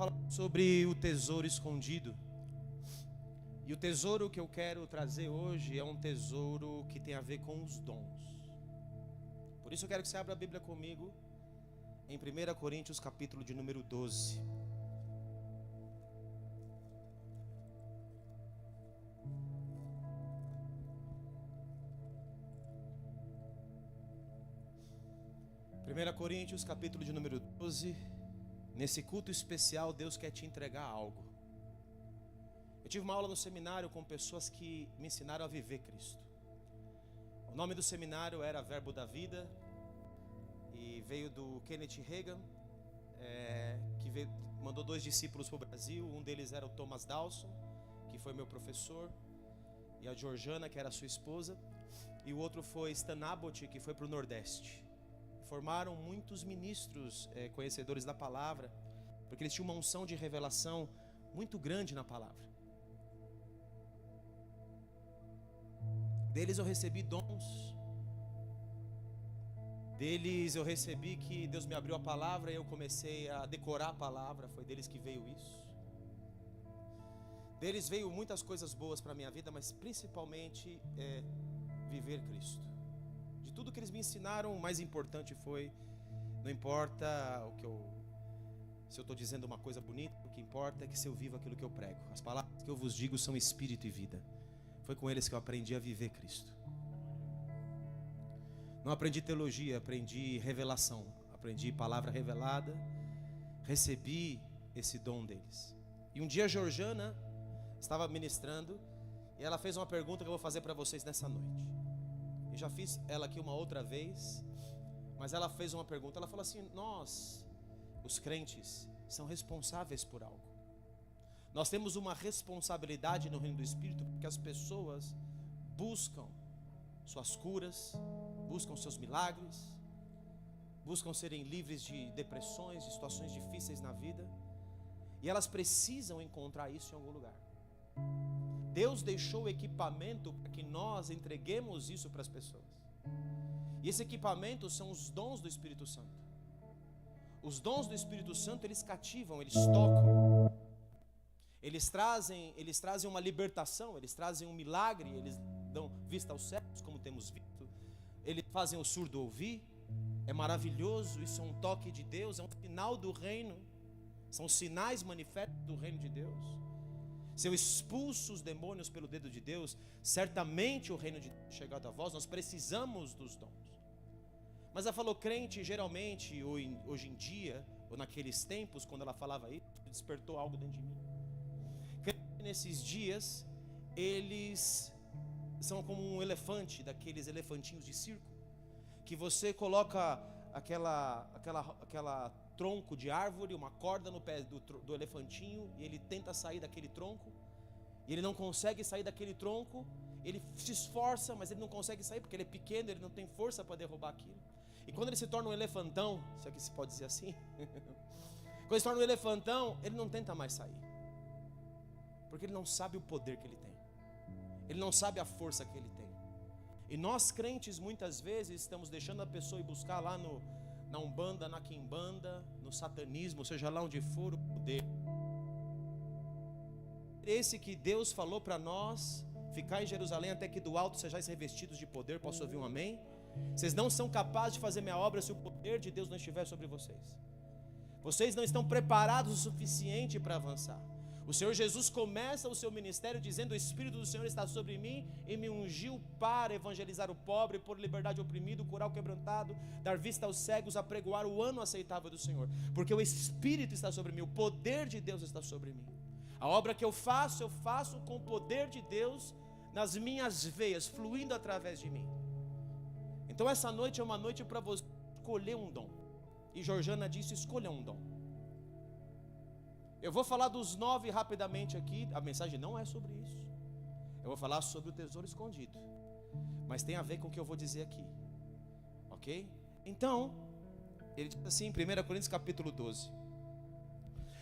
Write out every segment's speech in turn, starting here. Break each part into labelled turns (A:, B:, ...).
A: Fala sobre o tesouro escondido. E o tesouro que eu quero trazer hoje é um tesouro que tem a ver com os dons. Por isso eu quero que você abra a Bíblia comigo em 1 Coríntios capítulo de número 12. Primeira Coríntios capítulo de número 12. Nesse culto especial, Deus quer te entregar algo. Eu tive uma aula no seminário com pessoas que me ensinaram a viver Cristo. O nome do seminário era Verbo da Vida, e veio do Kenneth Hagin, mandou 2 discípulos para o Brasil. Um deles era o Thomas Dawson, que foi meu professor, e a Georgiana, que era sua esposa, e o outro foi Stan Abbott, que foi para o Nordeste. Formaram muitos ministros conhecedores da palavra, porque eles tinham uma unção de revelação muito grande na palavra. Deles eu recebi dons. Deles eu recebi que Deus me abriu a palavra e eu comecei a decorar a palavra. Foi deles que veio isso. Deles veio muitas coisas boas para a minha vida, mas principalmente viver Cristo. De tudo que eles me ensinaram, o mais importante foi: não importa se eu estou dizendo uma coisa bonita, o que importa é que se eu vivo aquilo que eu prego. As palavras que eu vos digo são espírito e vida. Foi com eles que eu aprendi a viver Cristo. Não aprendi teologia, aprendi revelação. Aprendi palavra revelada. Recebi esse dom deles. E um dia a Georgiana estava ministrando e ela fez uma pergunta que eu vou fazer para vocês nessa noite. Eu já fiz ela aqui uma outra vez, mas ela fez uma pergunta. Ela falou assim: nós, os crentes, são responsáveis por algo. Nós temos uma responsabilidade no reino do Espírito, porque as pessoas buscam suas curas, buscam seus milagres, buscam serem livres de depressões, de situações difíceis na vida, e elas precisam encontrar isso em algum lugar. Deus deixou o equipamento para que nós entreguemos isso para as pessoas. E esse equipamento são os dons do Espírito Santo. Os dons do Espírito Santo, eles cativam, eles tocam. Eles trazem uma libertação, eles trazem um milagre, eles dão vista aos cegos, como temos visto. Eles fazem o surdo ouvir. É maravilhoso, isso é um toque de Deus, é um sinal do reino. São sinais manifestos do reino de Deus. Se eu expulso os demônios pelo dedo de Deus, certamente o reino de Deus é chegado a vós. Nós precisamos dos dons. Mas ela falou: crente, geralmente, hoje em dia, ou naqueles tempos, quando ela falava isso, despertou algo dentro de mim. Crente, nesses dias, eles são como um elefante, daqueles elefantinhos de circo, que você coloca aquela tronco de árvore, uma corda no pé do elefantinho, e ele tenta sair daquele tronco, e ele não consegue sair daquele tronco. Ele se esforça, mas ele não consegue sair, porque ele é pequeno, ele não tem força para derrubar aquilo. E quando ele se torna um elefantão, se é que se pode dizer assim, quando ele se torna um elefantão, ele não tenta mais sair, porque ele não sabe o poder que ele tem, ele não sabe a força que ele tem. E nós crentes muitas vezes estamos deixando a pessoa ir buscar lá na Umbanda, na Quimbanda, no satanismo, seja lá onde for, o poder. Esse que Deus falou para nós: ficar em Jerusalém até que do alto sejais revestidos de poder. Posso ouvir um amém? Vocês não são capazes de fazer minha obra se o poder de Deus não estiver sobre vocês. Vocês não estão preparados o suficiente para avançar. O Senhor Jesus começa o seu ministério dizendo: o Espírito do Senhor está sobre mim e me ungiu para evangelizar o pobre, pôr liberdade ao oprimido, curar o quebrantado, dar vista aos cegos, apregoar o ano aceitável do Senhor. Porque o Espírito está sobre mim, o poder de Deus está sobre mim. A obra que eu faço com o poder de Deus nas minhas veias, fluindo através de mim. Então essa noite é uma noite para você escolher um dom. E Georgiana disse: escolha um dom. Eu vou falar dos 9 rapidamente aqui. A mensagem não é sobre isso. Eu vou falar sobre o tesouro escondido, mas tem a ver com o que eu vou dizer aqui, ok? Então, ele diz assim em 1 Coríntios capítulo 12: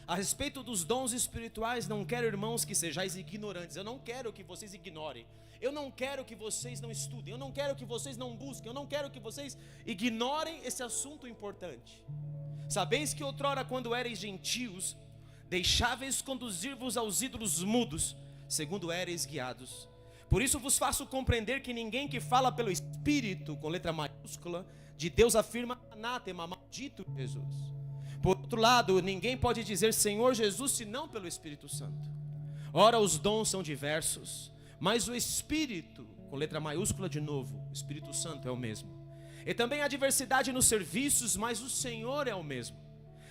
A: a respeito dos dons espirituais, não quero, irmãos, que sejais ignorantes. Eu não quero que vocês ignorem. Eu não quero que vocês não estudem. Eu não quero que vocês não busquem. Eu não quero que vocês ignorem esse assunto importante. Sabeis que outrora, quando erais gentios, deixáveis conduzir-vos aos ídolos mudos, segundo éreis guiados. Por isso vos faço compreender que ninguém que fala pelo Espírito, com letra maiúscula, de Deus afirma anátema, maldito Jesus. Por outro lado, ninguém pode dizer Senhor Jesus, senão pelo Espírito Santo. Ora, os dons são diversos, mas o Espírito, com letra maiúscula de novo, o Espírito Santo é o mesmo. E também há diversidade nos serviços, mas o Senhor é o mesmo.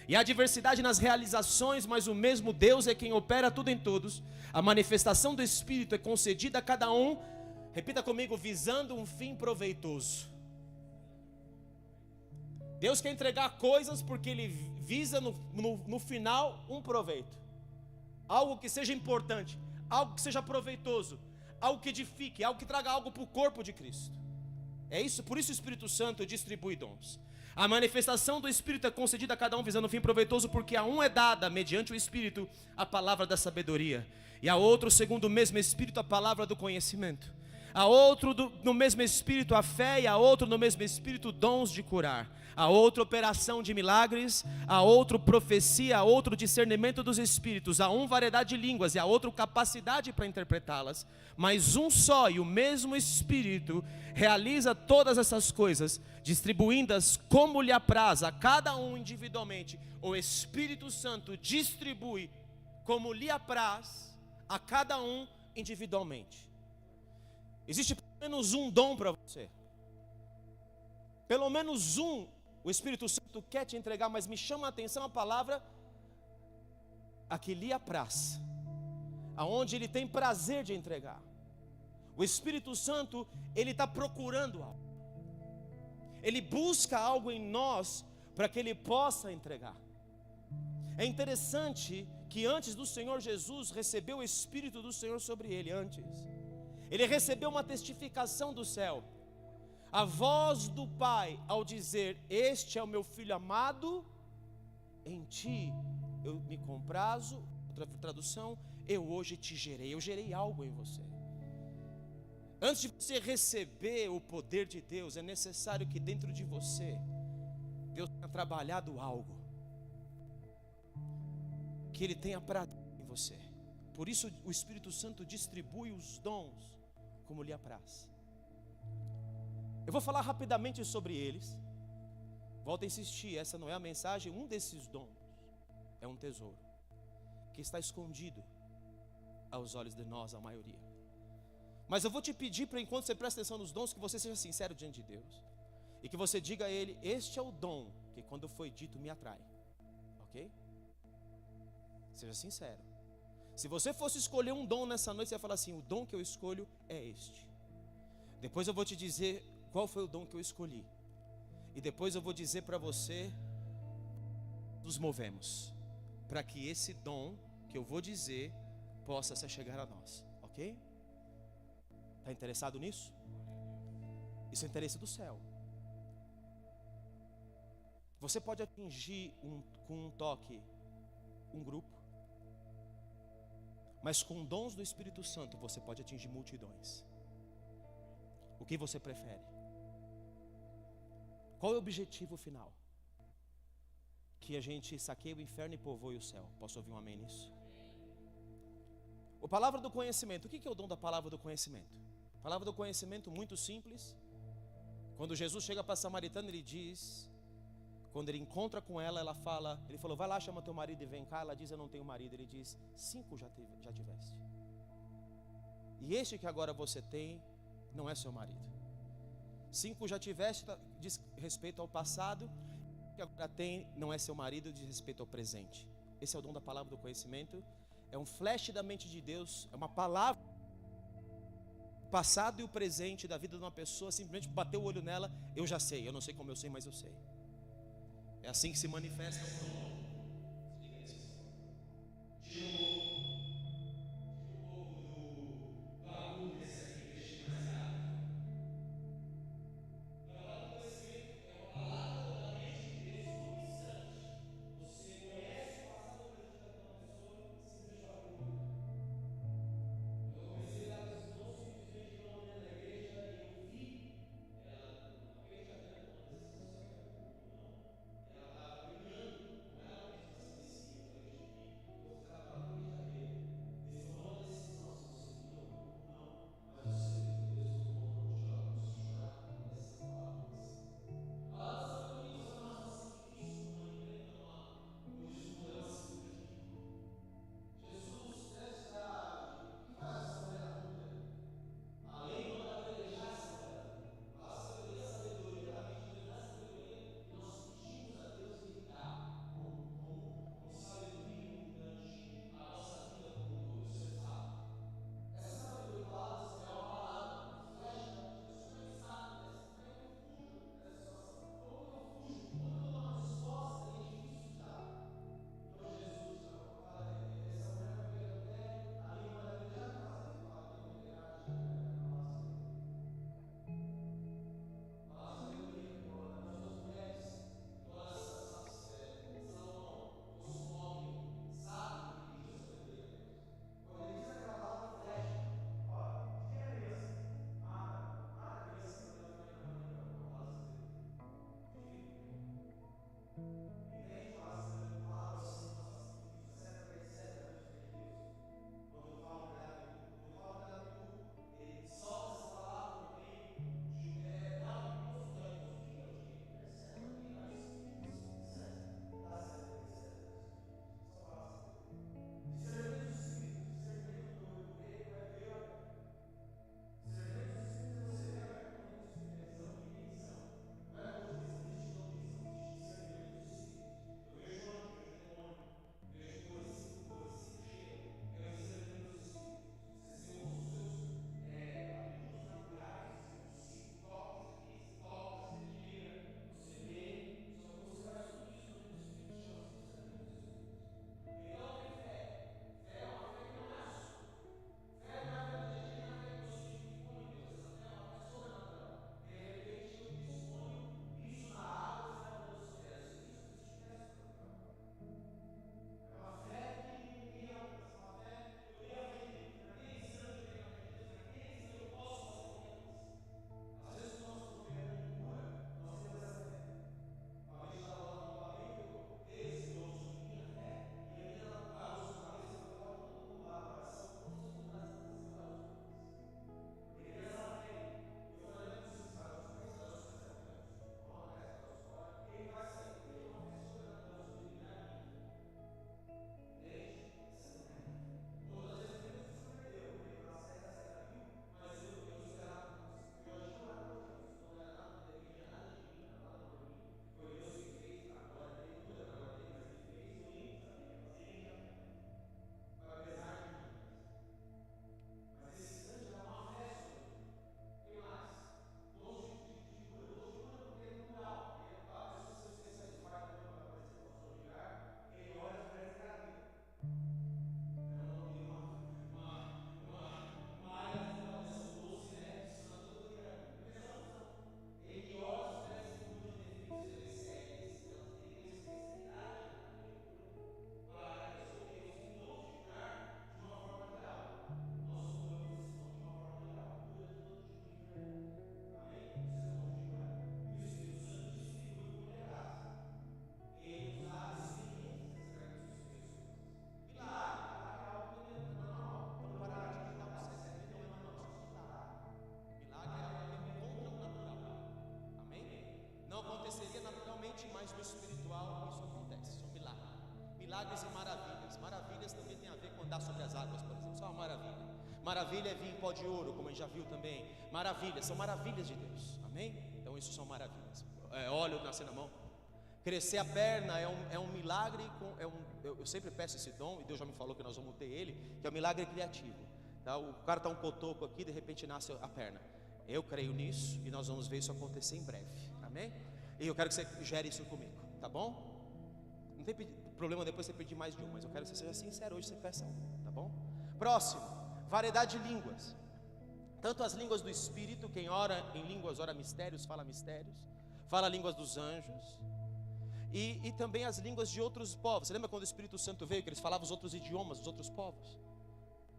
A: E há diversidade nas realizações, mas o mesmo Deus é quem opera tudo em todos. A manifestação do Espírito é concedida a cada um, repita comigo, visando um fim proveitoso. Deus quer entregar coisas porque Ele visa no final um proveito. Algo que seja importante, algo que seja proveitoso, algo que edifique, algo que traga algo para o corpo de Cristo. É isso, por isso o Espírito Santo distribui dons. A manifestação do Espírito é concedida a cada um visando um fim proveitoso, porque a um é dada, mediante o Espírito, a palavra da sabedoria, e a outro, segundo o mesmo Espírito, a palavra do conhecimento, a outro no mesmo Espírito a fé, e a outro no mesmo Espírito dons de curar, a outro operação de milagres, a outro profecia, a outro discernimento dos Espíritos, a um variedade de línguas, e a outro capacidade para interpretá-las. Mas um só e o mesmo Espírito realiza todas essas coisas, distribuindo-as como lhe apraz a cada um individualmente. O Espírito Santo distribui como lhe apraz a cada um individualmente. Existe pelo menos um dom para você. Pelo menos um, o Espírito Santo quer te entregar, mas me chama a atenção a palavra a que lhe apraz, aonde Ele tem prazer de entregar. O Espírito Santo, Ele está procurando algo. Ele busca algo em nós para que Ele possa entregar. É interessante que antes do Senhor Jesus receber o Espírito do Senhor sobre Ele, Ele recebeu uma testificação do céu. A voz do Pai ao dizer, este é o meu Filho amado, em ti eu me comprazo. Outra tradução, eu hoje te gerei, eu gerei algo em você. Antes de você receber o poder de Deus, é necessário que dentro de você, Deus tenha trabalhado algo, que Ele tenha prazer em você. Por isso o Espírito Santo distribui os dons como lhe apraz. Eu vou falar rapidamente sobre eles. Volto a insistir, essa não é a mensagem. Um desses dons é um tesouro que está escondido aos olhos de nós, a maioria. Mas eu vou te pedir para, enquanto você presta atenção nos dons, que você seja sincero diante de Deus e que você diga a Ele, este é o dom que quando foi dito me atrai. Ok? Seja sincero. Se você fosse escolher um dom nessa noite, você vai falar assim, o dom que eu escolho é este. Depois eu vou te dizer qual foi o dom que eu escolhi. E depois eu vou dizer para você, nos movemos para que esse dom que eu vou dizer possa se chegar a nós. Ok? Está interessado nisso? Isso é interesse do céu. Você pode atingir com um toque um grupo, mas com dons do Espírito Santo você pode atingir multidões. O que você prefere? Qual é o objetivo final? Que a gente saqueie o inferno e povoe o céu. Posso ouvir um amém nisso? A palavra do conhecimento. O que é o dom da palavra do conhecimento? A palavra do conhecimento muito simples. Quando Jesus chega para a samaritana, ele diz, quando ele encontra com ela, ela fala, ele falou, vai lá, chama teu marido e vem cá. Ela diz, eu não tenho marido. Ele diz, 5 já tiveste. E este que agora você tem, não é seu marido. 5 já tiveste, diz respeito ao passado. Que agora tem, não é seu marido, diz respeito ao presente. Esse é o dom da palavra do conhecimento. É um flash da mente de Deus. É uma palavra. O passado e o presente da vida de uma pessoa, simplesmente bateu o olho nela, eu já sei. Eu não sei como eu sei, mas eu sei. É assim que se manifesta o dom. aconteceria naturalmente, mas no espiritual isso acontece. São milagres. Milagres e maravilhas. Maravilhas também tem a ver com andar sobre as águas, por exemplo. Isso é uma maravilha. Maravilha é vir em pó de ouro, como a gente já viu também. Maravilhas, são maravilhas de Deus. Amém? Então isso são maravilhas. Óleo nascer na mão. Crescer a perna é um milagre. Eu sempre peço esse dom, e Deus já me falou que nós vamos ter ele, que é um milagre criativo. Tá? O cara está um cotoco aqui, de repente nasce a perna. Eu creio nisso e nós vamos ver isso acontecer em breve. Amém? E eu quero que você gere isso comigo, tá bom? Não tem problema depois você pedir mais de um, mas eu quero que você seja sincero hoje, você peça um, tá bom? Próximo, variedade de línguas. Tanto as línguas do Espírito, quem ora em línguas, ora mistérios, fala línguas dos anjos. E também as línguas de outros povos. Você lembra quando o Espírito Santo veio, que eles falavam os outros idiomas dos outros povos?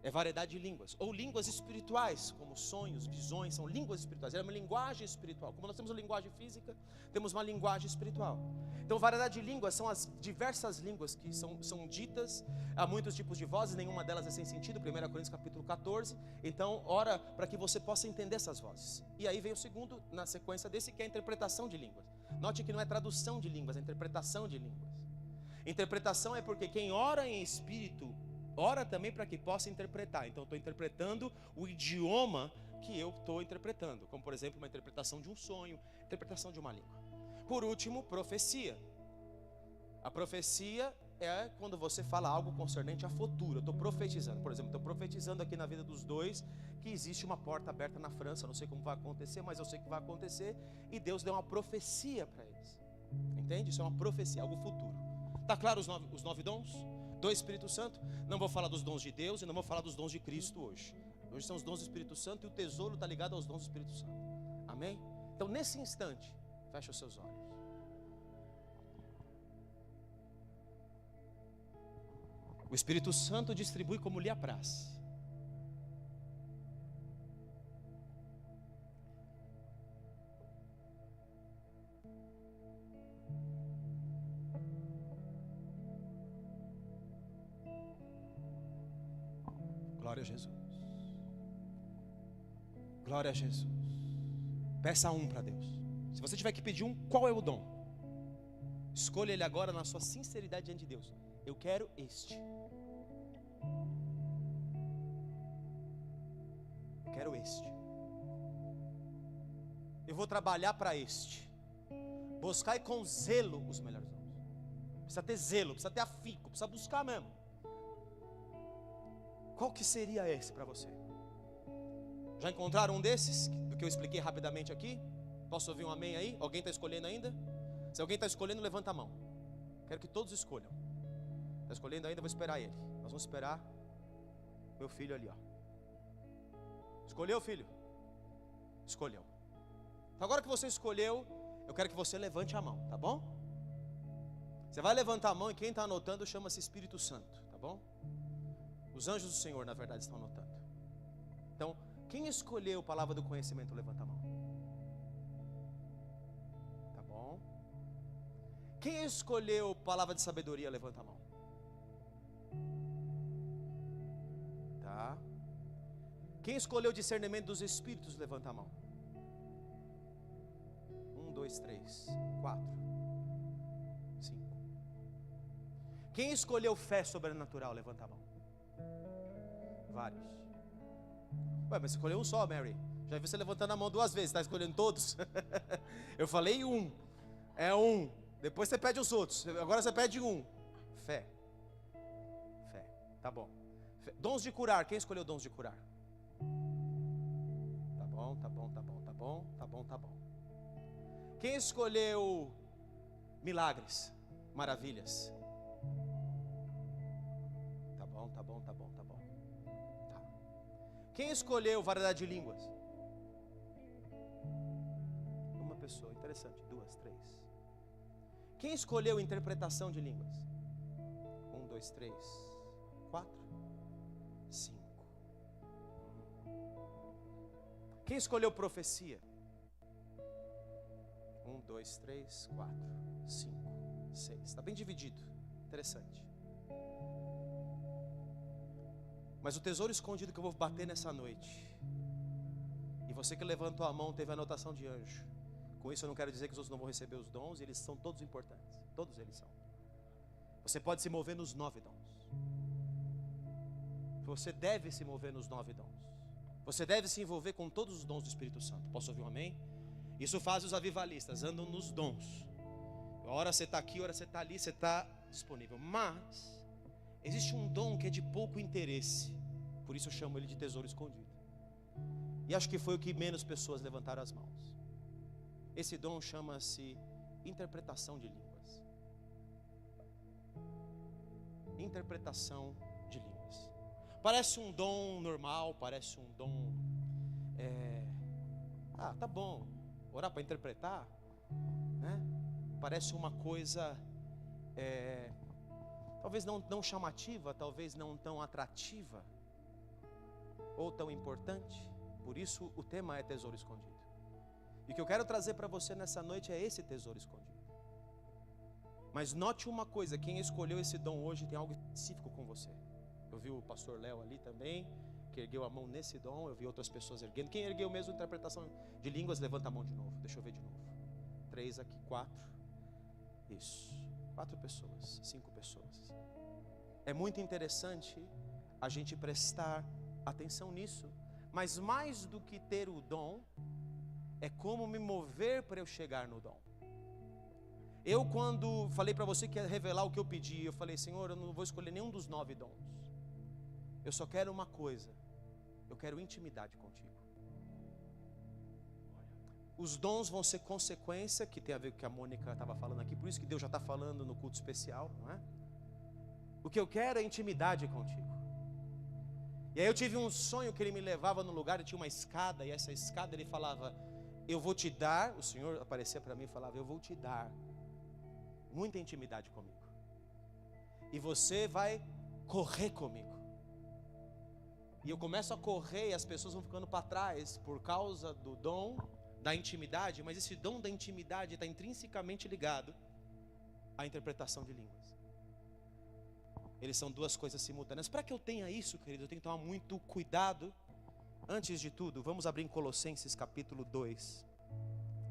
A: É variedade de línguas. Ou línguas espirituais, como sonhos, visões, são línguas espirituais. É uma linguagem espiritual. Como nós temos uma linguagem física, temos uma linguagem espiritual. Então, variedade de línguas são as diversas línguas que são ditas. Há muitos tipos de vozes, nenhuma delas é sem sentido. 1 Coríntios capítulo 14. Então, ora para que você possa entender essas vozes. E aí vem o segundo, na sequência desse, que é a interpretação de línguas. Note que não é tradução de línguas, é interpretação de línguas. Interpretação é porque quem ora em espírito, ora também para que possa interpretar. Então eu estou interpretando o idioma que eu estou interpretando. Como por exemplo, uma interpretação de um sonho, interpretação de uma língua. Por último, profecia. A profecia é quando você fala algo concernente a futuro. Eu estou profetizando. Por exemplo, estou profetizando aqui na vida dos dois que existe uma porta aberta na França. Eu não sei como vai acontecer, mas eu sei que vai acontecer. E Deus deu uma profecia para eles. Entende? Isso é uma profecia, algo futuro. Está claro os nove dons do Espírito Santo? Não vou falar dos dons de Deus e não vou falar dos dons de Cristo hoje. Hoje são os dons do Espírito Santo e o tesouro está ligado aos dons do Espírito Santo. Amém? Então nesse instante, feche os seus olhos. O Espírito Santo distribui como lhe apraz. Glória a Jesus. Glória a Jesus. Peça um para Deus. Se você tiver que pedir um, qual é o dom? Escolha ele agora na sua sinceridade diante de Deus. Eu quero este. Eu quero este. Eu vou trabalhar para este. Buscar com zelo os melhores dons. Precisa ter zelo, precisa ter afinco, precisa buscar mesmo. Qual que seria esse para você? Já encontraram um desses? Do que eu expliquei rapidamente aqui? Posso ouvir um amém aí? Alguém está escolhendo ainda? Se alguém está escolhendo, levanta a mão. Quero que todos escolham. Está escolhendo ainda? Vou esperar ele. Nós vamos esperar meu filho ali, ó. Escolheu, filho? Escolheu. Então agora que você escolheu, eu quero que você levante a mão, tá bom? Você vai levantar a mão e quem está anotando chama-se Espírito Santo, tá bom? Os anjos do Senhor, na verdade, estão anotando. Então, quem escolheu a palavra do conhecimento, levanta a mão. Tá bom? Quem escolheu a palavra de sabedoria, levanta a mão. Tá? Quem escolheu o discernimento dos espíritos, levanta a mão. 1, 2, 3, 4, 5. Quem escolheu fé sobrenatural, levanta a mão. Vários. Ué, mas você escolheu um só, Mary. Já vi você levantando a mão 2 vezes. Está escolhendo todos? Eu falei um. É um. Depois você pede os outros. Agora você pede um. Fé. Fé. Tá bom. Fé. Dons de curar. Quem escolheu dons de curar? Tá bom, tá bom, tá bom, tá bom, tá bom, tá bom. Quem escolheu milagres, maravilhas? Tá bom, tá bom, tá bom, tá bom. Tá. Quem escolheu variedade de línguas? Uma pessoa, interessante. 2, 3. Quem escolheu interpretação de línguas? 1, 2, 3, 4, 5. Quem escolheu profecia? 1, 2, 3, 4, 5, 6. Está bem dividido. Interessante. Mas o tesouro escondido que eu vou bater nessa noite, e você que levantou a mão teve a anotação de anjo. Com isso eu não quero dizer que os outros não vão receber os dons, eles são todos importantes. Todos eles são. Você pode se mover nos 9 dons. Você deve se mover nos 9 dons. Você deve se envolver com todos os dons do Espírito Santo. Posso ouvir um amém? Isso faz os avivalistas, andam nos dons. A hora você está aqui, a hora você está ali, você está disponível. Mas existe um dom que é de pouco interesse. Por isso eu chamo ele de tesouro escondido. E acho que foi o que menos pessoas levantaram as mãos. Esse dom chama-se interpretação de línguas. Interpretação de línguas. Parece um dom normal, parece um dom... tá bom, orar para interpretar, né? Parece uma coisa, talvez não chamativa, talvez não tão atrativa, ou tão importante. Por isso o tema é tesouro escondido. E o que eu quero trazer para você nessa noite é esse tesouro escondido. Mas note uma coisa, quem escolheu esse dom hoje tem algo específico com você. Eu vi o pastor Léo ali também, que ergueu a mão nesse dom. Eu vi outras pessoas erguendo. Quem ergueu mesmo interpretação de línguas, levanta a mão de novo. Deixa eu ver de novo. 3 aqui, 4. Isso, 4 pessoas, 5 pessoas. É muito interessante a gente prestar atenção nisso. Mas mais do que ter o dom, é como me mover para eu chegar no dom. Eu, quando falei para você que ia revelar o que eu pedi, eu falei: Senhor, eu não vou escolher nenhum dos 9 dons. Eu só quero uma coisa. Eu quero intimidade contigo. Os dons vão ser consequência, que tem a ver com o que a Mônica estava falando aqui. Por isso que Deus já está falando no culto especial, não é? O que eu quero é intimidade contigo. E aí eu tive um sonho que ele me levava no lugar, e tinha uma escada, e essa escada ele falava: eu vou te dar. O Senhor aparecia para mim e falava: eu vou te dar muita intimidade comigo, e você vai correr comigo. E eu começo a correr e as pessoas vão ficando para trás por causa do dom da intimidade. Mas esse dom da intimidade está intrinsecamente ligado à interpretação de línguas. Eles são duas coisas simultâneas. Para que eu tenha isso, querido, eu tenho que tomar muito cuidado. Antes de tudo, vamos abrir em Colossenses capítulo 2.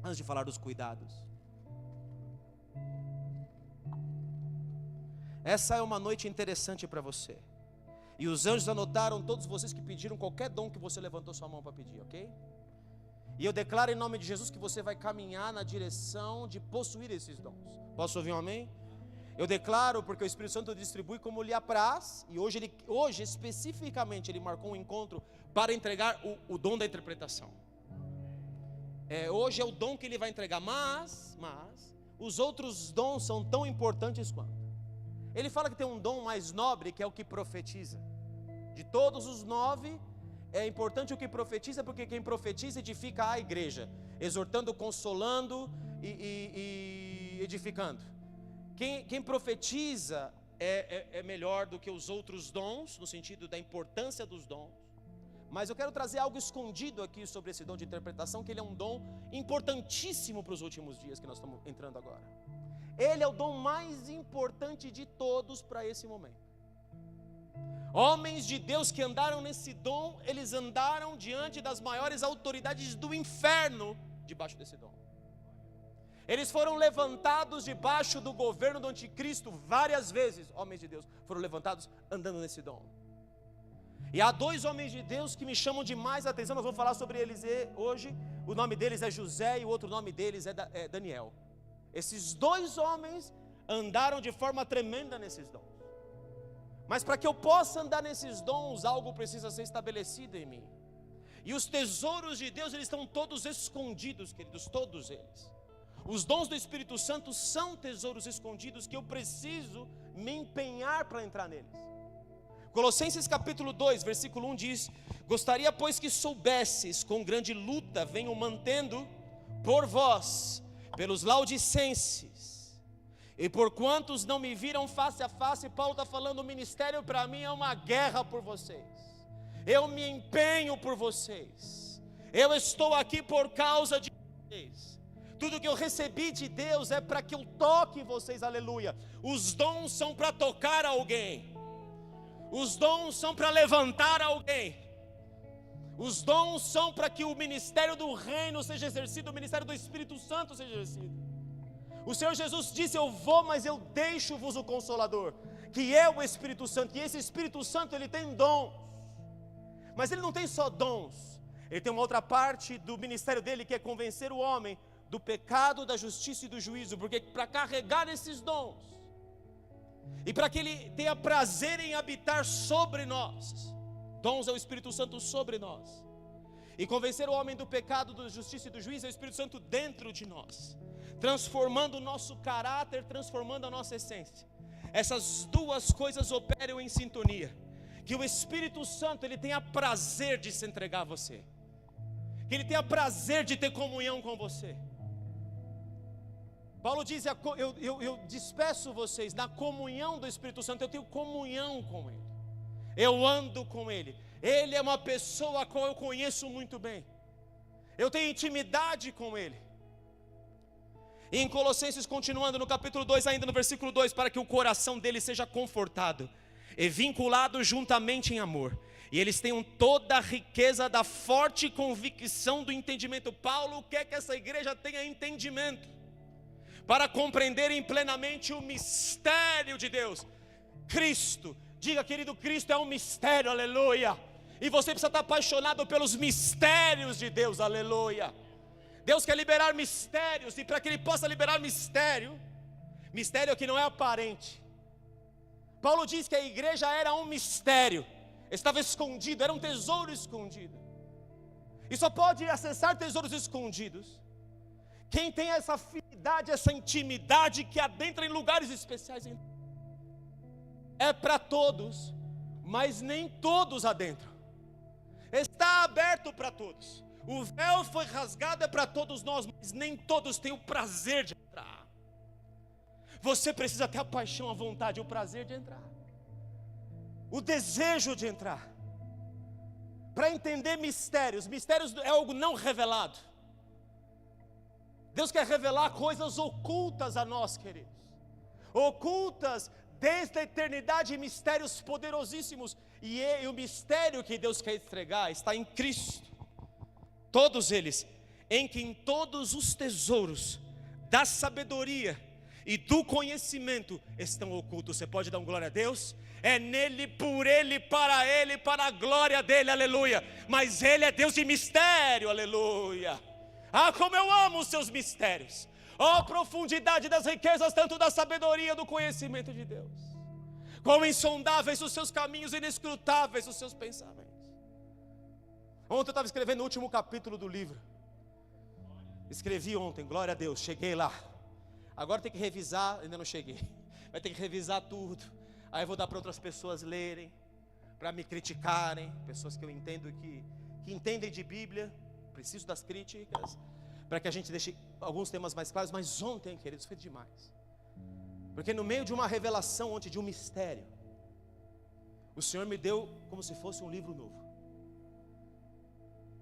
A: Antes de falar dos cuidados. Essa é uma noite interessante para você. E os anjos anotaram todos vocês que pediram qualquer dom que você levantou sua mão para pedir, ok? E eu declaro em nome de Jesus que você vai caminhar na direção de possuir esses dons. Posso ouvir um amém? Eu declaro, porque o Espírito Santo distribui como lhe apraz. E hoje especificamente ele marcou um encontro para entregar o dom da interpretação. Hoje é o dom que ele vai entregar. Mas os outros dons são tão importantes quanto. Ele fala que tem um dom mais nobre, que é o que profetiza. De todos os 9, é importante o que profetiza, porque quem profetiza edifica a igreja, exortando, consolando e edificando. Quem profetiza é melhor do que os outros dons, no sentido da importância dos dons. Mas eu quero trazer algo escondido aqui sobre esse dom de interpretação, que ele é um dom importantíssimo para os últimos dias que nós estamos entrando agora. Ele é o dom mais importante de todos para esse momento. Homens de Deus que andaram nesse dom, eles andaram diante das maiores autoridades do inferno, debaixo desse dom. Eles foram levantados debaixo do governo do anticristo várias vezes. Homens de Deus foram levantados andando nesse dom. E há 2 homens de Deus que me chamam demais a atenção. Nós vamos falar sobre eles hoje. O nome deles é José e o outro nome deles é Daniel. Esses 2 homens andaram de forma tremenda nesses dons. Mas para que eu possa andar nesses dons, algo precisa ser estabelecido em mim. E os tesouros de Deus, eles estão todos escondidos, queridos, todos eles. Os dons do Espírito Santo são tesouros escondidos que eu preciso me empenhar para entrar neles. Colossenses capítulo 2, versículo 1 diz: gostaria, pois, que soubesses, com grande luta venho mantendo por vós, pelos laudicenses, e por quantos não me viram face a face. Paulo está falando: o ministério para mim é uma guerra por vocês. Eu me empenho por vocês. Eu estou aqui por causa de vocês. Tudo que eu recebi de Deus é para que eu toque vocês, aleluia. Os dons são para tocar alguém. Os dons são para levantar alguém.
B: Os dons são para que o ministério do reino seja exercido, o ministério do Espírito Santo seja exercido. O Senhor Jesus disse: eu vou, mas eu deixo-vos o Consolador, que é o Espírito Santo. E esse Espírito Santo, ele tem dons, mas ele não tem só dons, ele tem uma outra parte do ministério dele, que é convencer o homem do pecado, da justiça e do juízo. Porque para carregar esses dons, e para que ele tenha prazer em habitar sobre nós, dons é o Espírito Santo sobre nós, e convencer o homem do pecado, da justiça e do juízo é o Espírito Santo dentro de nós, transformando o nosso caráter, transformando a nossa essência. Essas duas coisas operam em sintonia, que o Espírito Santo, ele tenha prazer de se entregar a você, que ele tenha prazer de ter comunhão com você. Paulo diz: eu despeço vocês na comunhão do Espírito Santo. Eu tenho comunhão com ele, eu ando com ele, ele é uma pessoa a qual eu conheço muito bem, eu tenho intimidade com ele. E em Colossenses, continuando no capítulo 2, ainda no versículo 2, para que o coração dele seja confortado e vinculado juntamente em amor, e eles tenham toda a riqueza da forte convicção do entendimento. Paulo quer que essa igreja tenha entendimento, para compreenderem plenamente o mistério de Deus. Cristo, diga, querido, Cristo é um mistério, aleluia. E você precisa estar apaixonado pelos mistérios de Deus, aleluia. Deus quer liberar mistérios, e para que Ele possa liberar mistério que não é aparente. Paulo diz que a igreja era um mistério, estava escondido, era um tesouro escondido. E só pode acessar tesouros escondidos quem tem essa afinidade, essa intimidade que adentra em lugares especiais. É para todos, mas nem todos adentram. Está aberto para todos. O véu foi rasgado, é para todos nós, mas nem todos têm o prazer de entrar. Você precisa ter a paixão, a vontade, o prazer de entrar, o desejo de entrar, para entender mistérios. Mistérios é algo não revelado. Deus quer revelar coisas ocultas a nós, queridos, ocultas desde a eternidade, mistérios poderosíssimos. E o mistério que Deus quer entregar está em Cristo. Todos eles, em quem todos os tesouros da sabedoria e do conhecimento estão ocultos. Você pode dar um glória a Deus? É nele, por ele, para a glória dele, aleluia. Mas ele é Deus de mistério, aleluia. Ah, como eu amo os seus mistérios. Oh, profundidade das riquezas, tanto da sabedoria, do conhecimento de Deus. Quão insondáveis os seus caminhos, inescrutáveis os seus pensamentos. Ontem eu estava escrevendo o último capítulo do livro. Escrevi ontem, glória a Deus, cheguei lá. Agora tem que revisar, ainda não cheguei. Vai ter que revisar tudo. Aí eu vou dar para outras pessoas lerem, para me criticarem. Pessoas que eu entendo que entendem de Bíblia. Preciso das críticas, para que a gente deixe alguns temas mais claros. Mas ontem, queridos, foi demais. Porque no meio de uma revelação, ontem, de um mistério, o Senhor me deu como se fosse um livro novo.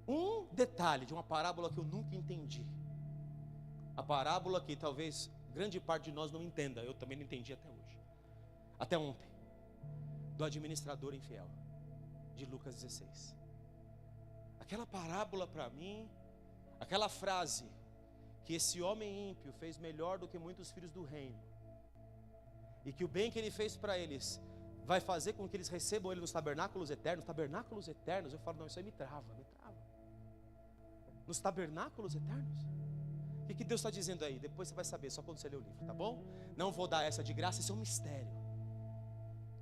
B: Um detalhe de uma parábola que eu nunca entendi. A parábola que talvez grande parte de nós não entenda. Eu também não entendi até hoje. Até ontem. Do administrador infiel, de Lucas 16. Aquela parábola para mim, aquela frase, que esse homem ímpio fez melhor do que muitos filhos do reino, e que o bem que ele fez para eles vai fazer com que eles recebam ele nos tabernáculos eternos. Tabernáculos eternos, eu falo, não, isso aí me trava. Nos tabernáculos eternos? O que Deus está dizendo aí? Depois você vai saber, só quando você ler o livro, tá bom? Não vou dar essa de graça, isso é um mistério.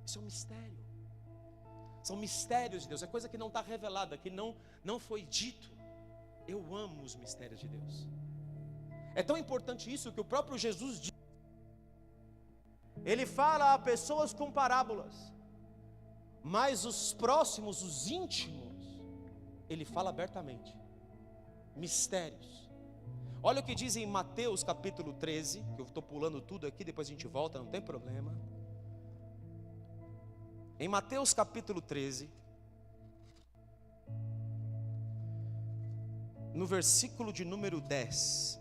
B: Isso é um mistério. São mistérios de Deus, é coisa que não está revelada, que não foi dito. Eu amo os mistérios de Deus. É tão importante isso que o próprio Jesus diz. Ele fala a pessoas com parábolas, mas os próximos, os íntimos, ele fala abertamente. Mistérios. Olha o que diz em Mateus capítulo 13, que eu estou pulando tudo aqui, depois a gente volta, não tem problema. Em Mateus capítulo 13, no versículo de número 10.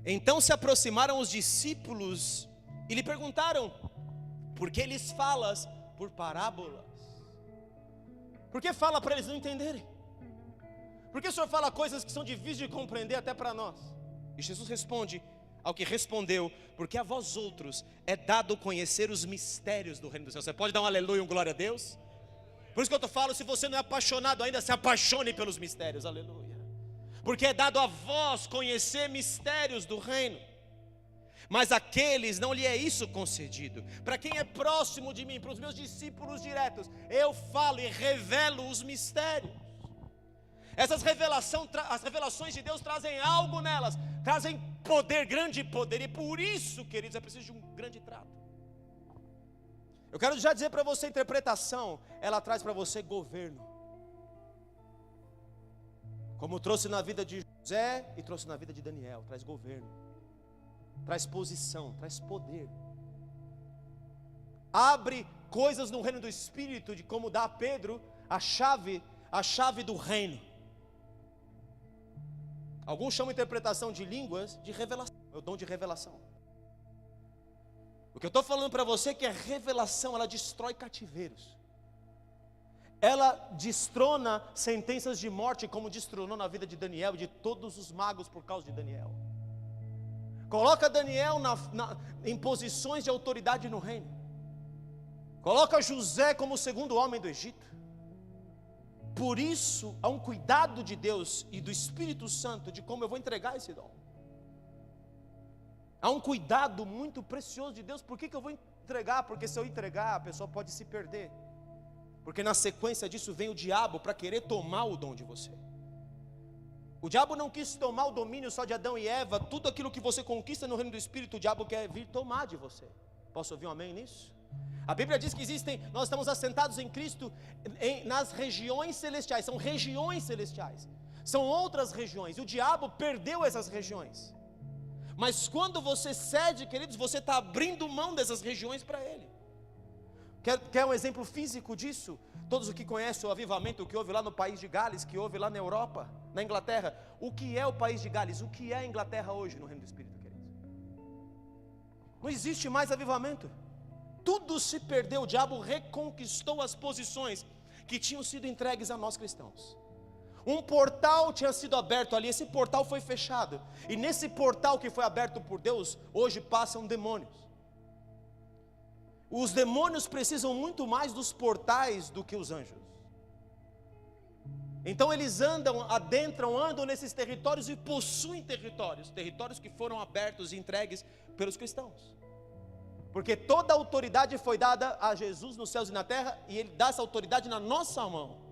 B: Então se aproximaram os discípulos e lhe perguntaram: Porque Ele fala por parábolas. Por que fala para eles não entenderem? Por que o Senhor fala coisas que são difíceis de compreender até para nós? E Jesus responde ao que respondeu: porque a vós outros é dado conhecer os mistérios do reino dos céus. Você pode dar um aleluia, um glória a Deus? Por isso que eu te falo, se você não é apaixonado ainda, se apaixone pelos mistérios, aleluia. Porque é dado a vós conhecer mistérios do reino, mas àqueles não lhe é isso concedido. Para quem é próximo de mim, para os meus discípulos diretos, eu falo e revelo os mistérios. As revelações de Deus trazem algo nelas, trazem poder, grande poder, e por isso, queridos, é preciso de um grande trato. Eu quero já dizer para você, interpretação, ela traz para você governo. Como trouxe na vida de José e trouxe na vida de Daniel, traz governo, traz posição, traz poder. Abre coisas no reino do Espírito, de como dá a Pedro a chave do reino. Alguns chamam interpretação de línguas de revelação, é o dom de revelação. O que eu estou falando para você é que a revelação, ela destrói cativeiros. Ela destrona sentenças de morte, como destronou na vida de Daniel e de todos os magos por causa de Daniel. Coloca Daniel em posições de autoridade no reino. Coloca José como o segundo homem do Egito. Por isso, há um cuidado de Deus e do Espírito Santo de como eu vou entregar esse dom. Há um cuidado muito precioso de Deus. Por que eu vou entregar? Porque se eu entregar, a pessoa pode se perder. Porque na sequência disso vem o diabo para querer tomar o dom de você. O diabo não quis tomar o domínio só de Adão e Eva. Tudo aquilo que você conquista no reino do Espírito, o diabo quer vir tomar de você. Posso ouvir um amém nisso? A Bíblia diz que nós estamos assentados em Cristo nas regiões celestiais. São regiões celestiais, são outras regiões, e o diabo perdeu essas regiões. Mas quando você cede, queridos, você está abrindo mão dessas regiões para Ele. Quer um exemplo físico disso? Todos os que conhecem o avivamento, o que houve lá no país de Gales, que houve lá na Europa, na Inglaterra. O que é o país de Gales? O que é a Inglaterra hoje no reino do Espírito, queridos? Não existe mais avivamento. Tudo se perdeu, o diabo reconquistou as posições que tinham sido entregues a nós cristãos. Um portal tinha sido aberto ali, esse portal foi fechado. E nesse portal que foi aberto por Deus, hoje passam demônios. Os demônios precisam muito mais dos portais do que os anjos. Então eles andam nesses territórios e possuem territórios que foram abertos e entregues pelos cristãos. Porque toda a autoridade foi dada a Jesus nos céus e na terra, e Ele dá essa autoridade na nossa mão.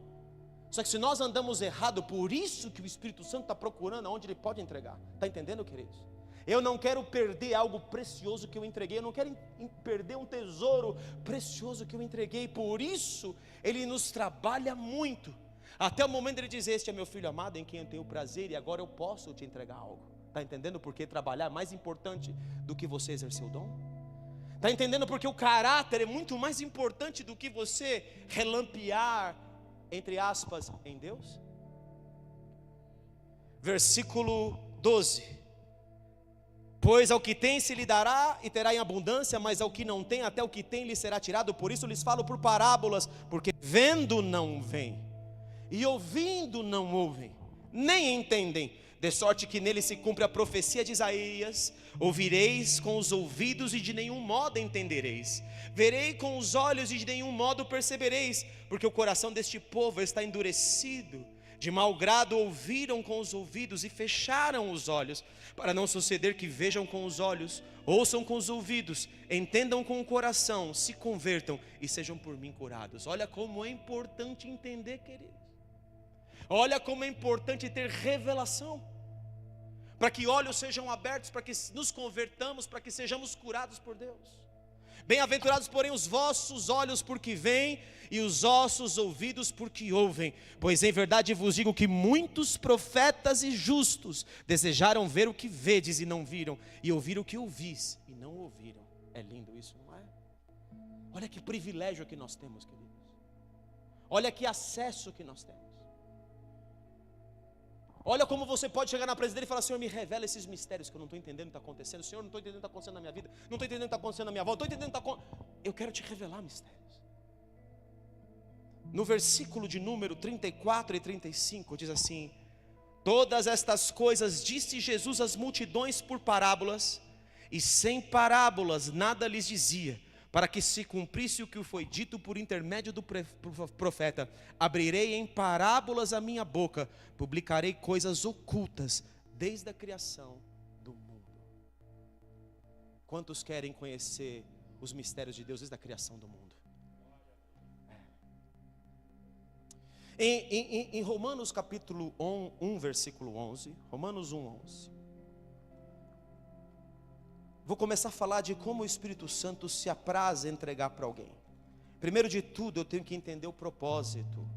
B: Só que se nós andamos errado, por isso que o Espírito Santo está procurando aonde Ele pode entregar. Está entendendo, queridos? Eu não quero perder algo precioso que eu entreguei, eu não quero perder um tesouro precioso que eu entreguei. Por isso, Ele nos trabalha muito, até o momento de Ele dizer: este é meu filho amado em quem eu tenho prazer, e agora eu posso te entregar algo. Está entendendo porque trabalhar é mais importante do que você exercer o dom? Está entendendo porque o caráter é muito mais importante do que você relampear, entre aspas, em Deus? Versículo 12: pois ao que tem se lhe dará e terá em abundância, mas ao que não tem, até o que tem lhe será tirado. Por isso lhes falo por parábolas, porque vendo não veem, e ouvindo não ouvem, nem entendem, de sorte que nele se cumpre a profecia de Isaías: ouvireis com os ouvidos e de nenhum modo entendereis, verei com os olhos e de nenhum modo percebereis, porque o coração deste povo está endurecido, de mau grado ouviram com os ouvidos e fecharam os olhos, para não suceder que vejam com os olhos, ouçam com os ouvidos, entendam com o coração, se convertam e sejam por mim curados. Olha como é importante entender, queridos. Olha como é importante ter revelação, para que olhos sejam abertos, para que nos convertamos, para que sejamos curados por Deus. Bem-aventurados, porém, os vossos olhos porque veem, e os vossos ouvidos porque ouvem. Pois em verdade vos digo que muitos profetas e justos desejaram ver o que vedes e não viram, e ouvir o que ouvis e não ouviram. É lindo isso, não é? Olha que privilégio que nós temos, queridos. Olha que acesso que nós temos. Olha como você pode chegar na presença dele e falar: Senhor, me revela esses mistérios que eu não estou entendendo o que está acontecendo. Senhor, não estou entendendo o que está acontecendo na minha vida, não estou entendendo o que está acontecendo na minha volta, não estou entendendo o que está acontecendo. eu quero te revelar mistérios. No versículo de número 34 e 35 diz assim: todas estas coisas disse Jesus às multidões por parábolas, e sem parábolas nada lhes dizia, para que se cumprisse o que foi dito por intermédio do profeta: abrirei em parábolas a minha boca, publicarei coisas ocultas desde a criação do mundo. Quantos querem conhecer os mistérios de Deus desde a criação do mundo? Em Romanos capítulo 1, versículo 11, Romanos 1:11, vou começar a falar de como o Espírito Santo se apraz a entregar para alguém. Primeiro de tudo, eu tenho que entender o propósito.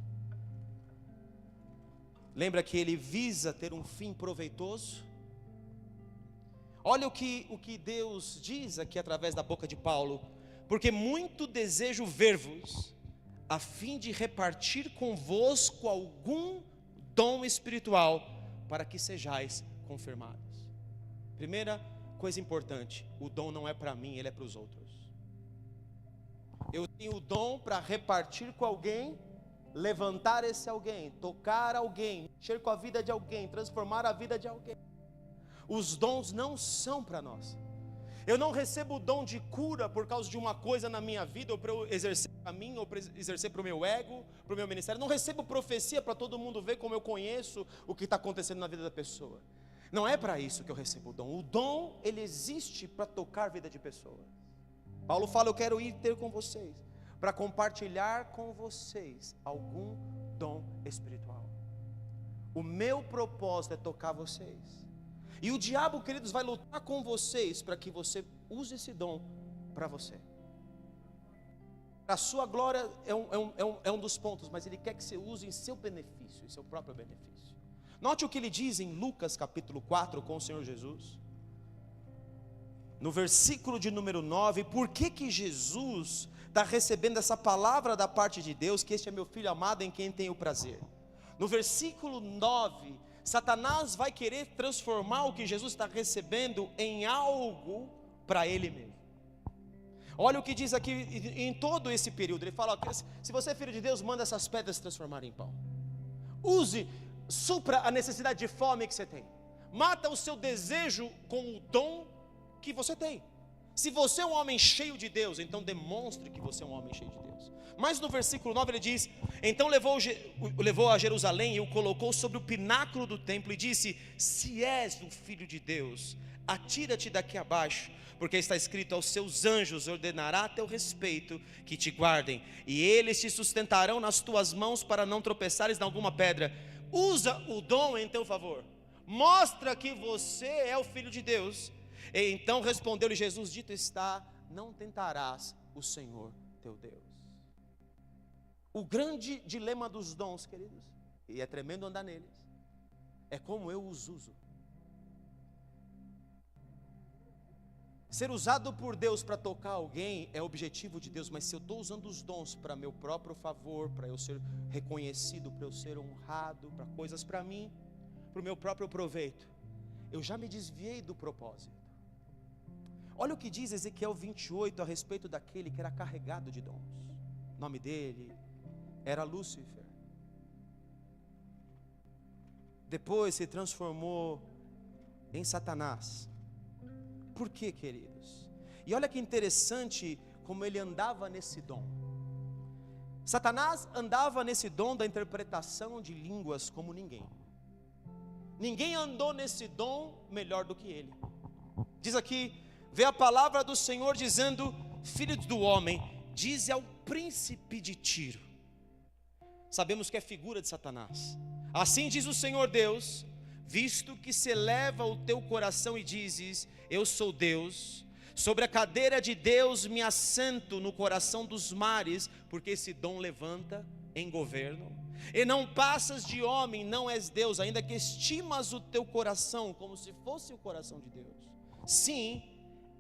B: Lembra que ele visa ter um fim proveitoso? Olha o que Deus diz aqui através da boca de Paulo: porque muito desejo ver-vos, a fim de repartir convosco algum dom espiritual, para que sejais confirmados. Primeira coisa importante: o dom não é para mim, ele é para os outros. Eu tenho o dom para repartir com alguém, levantar esse alguém, tocar alguém, mexer com a vida de alguém, transformar a vida de alguém. Os dons não são para nós. Eu não recebo o dom de cura por causa de uma coisa na minha vida, ou para eu exercer para mim, ou para exercer para o meu ego, para o meu ministério. Não recebo profecia para todo mundo ver como eu conheço o que está acontecendo na vida da pessoa. Não é para isso que eu recebo o dom. O dom, ele existe para tocar a vida de pessoas. Paulo fala: eu quero ir ter com vocês, para compartilhar com vocês algum dom espiritual. O meu propósito é tocar vocês. E o diabo, queridos, vai lutar com vocês para que você use esse dom para você. A sua glória é um dos pontos, mas ele quer que você use em seu benefício, em seu próprio benefício. Note o que ele diz em Lucas capítulo 4 com o Senhor Jesus. No versículo de número 9, por que Jesus está recebendo essa palavra da parte de Deus, que este é meu filho amado em quem tenho prazer? No versículo 9, Satanás vai querer transformar o que Jesus está recebendo em algo para ele mesmo. Olha o que diz aqui em todo esse período. Ele fala: se você é filho de Deus, manda essas pedras se transformarem em pão. Supra a necessidade de fome que você tem. Mata o seu desejo com o dom que você tem. Se você é um homem cheio de Deus, então demonstre que você é um homem cheio de Deus. Mas no versículo 9 ele diz: então levou a Jerusalém e o colocou sobre o pináculo do templo e disse: se és o filho de Deus, atira-te daqui abaixo, porque está escrito: aos seus anjos ordenará a teu respeito que te guardem, e eles te sustentarão nas tuas mãos para não tropeçares em alguma pedra. Usa o dom em teu favor, mostra que você é o filho de Deus. E então respondeu-lhe Jesus: dito está, não tentarás o Senhor teu Deus. O grande dilema dos dons, queridos, e é tremendo andar neles, é como eu os uso. Ser usado por Deus para tocar alguém é objetivo de Deus, mas se eu estou usando os dons para meu próprio favor, para eu ser reconhecido, para eu ser honrado, para coisas para mim, para o meu próprio proveito, eu já me desviei do propósito. Olha o que diz Ezequiel 28 a respeito daquele que era carregado de dons. O nome dele era Lúcifer. Depois se transformou em Satanás. Por quê, queridos? E olha que interessante como ele andava nesse dom. Satanás andava nesse dom da interpretação de línguas como ninguém. Ninguém andou nesse dom melhor do que ele. Diz aqui, vê a palavra do Senhor dizendo: filho do homem, dize ao príncipe de Tiro. Sabemos que é figura de Satanás. Assim diz o Senhor Deus: visto que se eleva o teu coração e dizes: eu sou Deus, sobre a cadeira de Deus me assento no coração dos mares, porque esse dom levanta em governo. E não passas de homem, não és Deus, ainda que estimas o teu coração como se fosse o coração de Deus. Sim,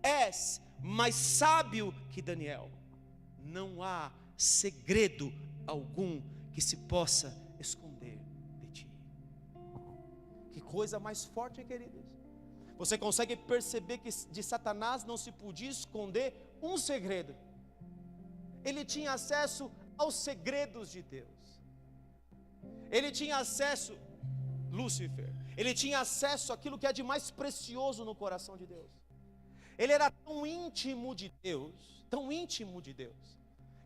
B: és mais sábio que Daniel. Não há segredo algum que se possa esconder de ti. Que coisa mais forte, queridos. Você consegue perceber que de Satanás não se podia esconder um segredo. ele tinha acesso aos segredos de Deus. Ele tinha acesso, Lúcifer, ele tinha acesso àquilo que é de mais precioso no coração de Deus. Ele era tão íntimo de Deus,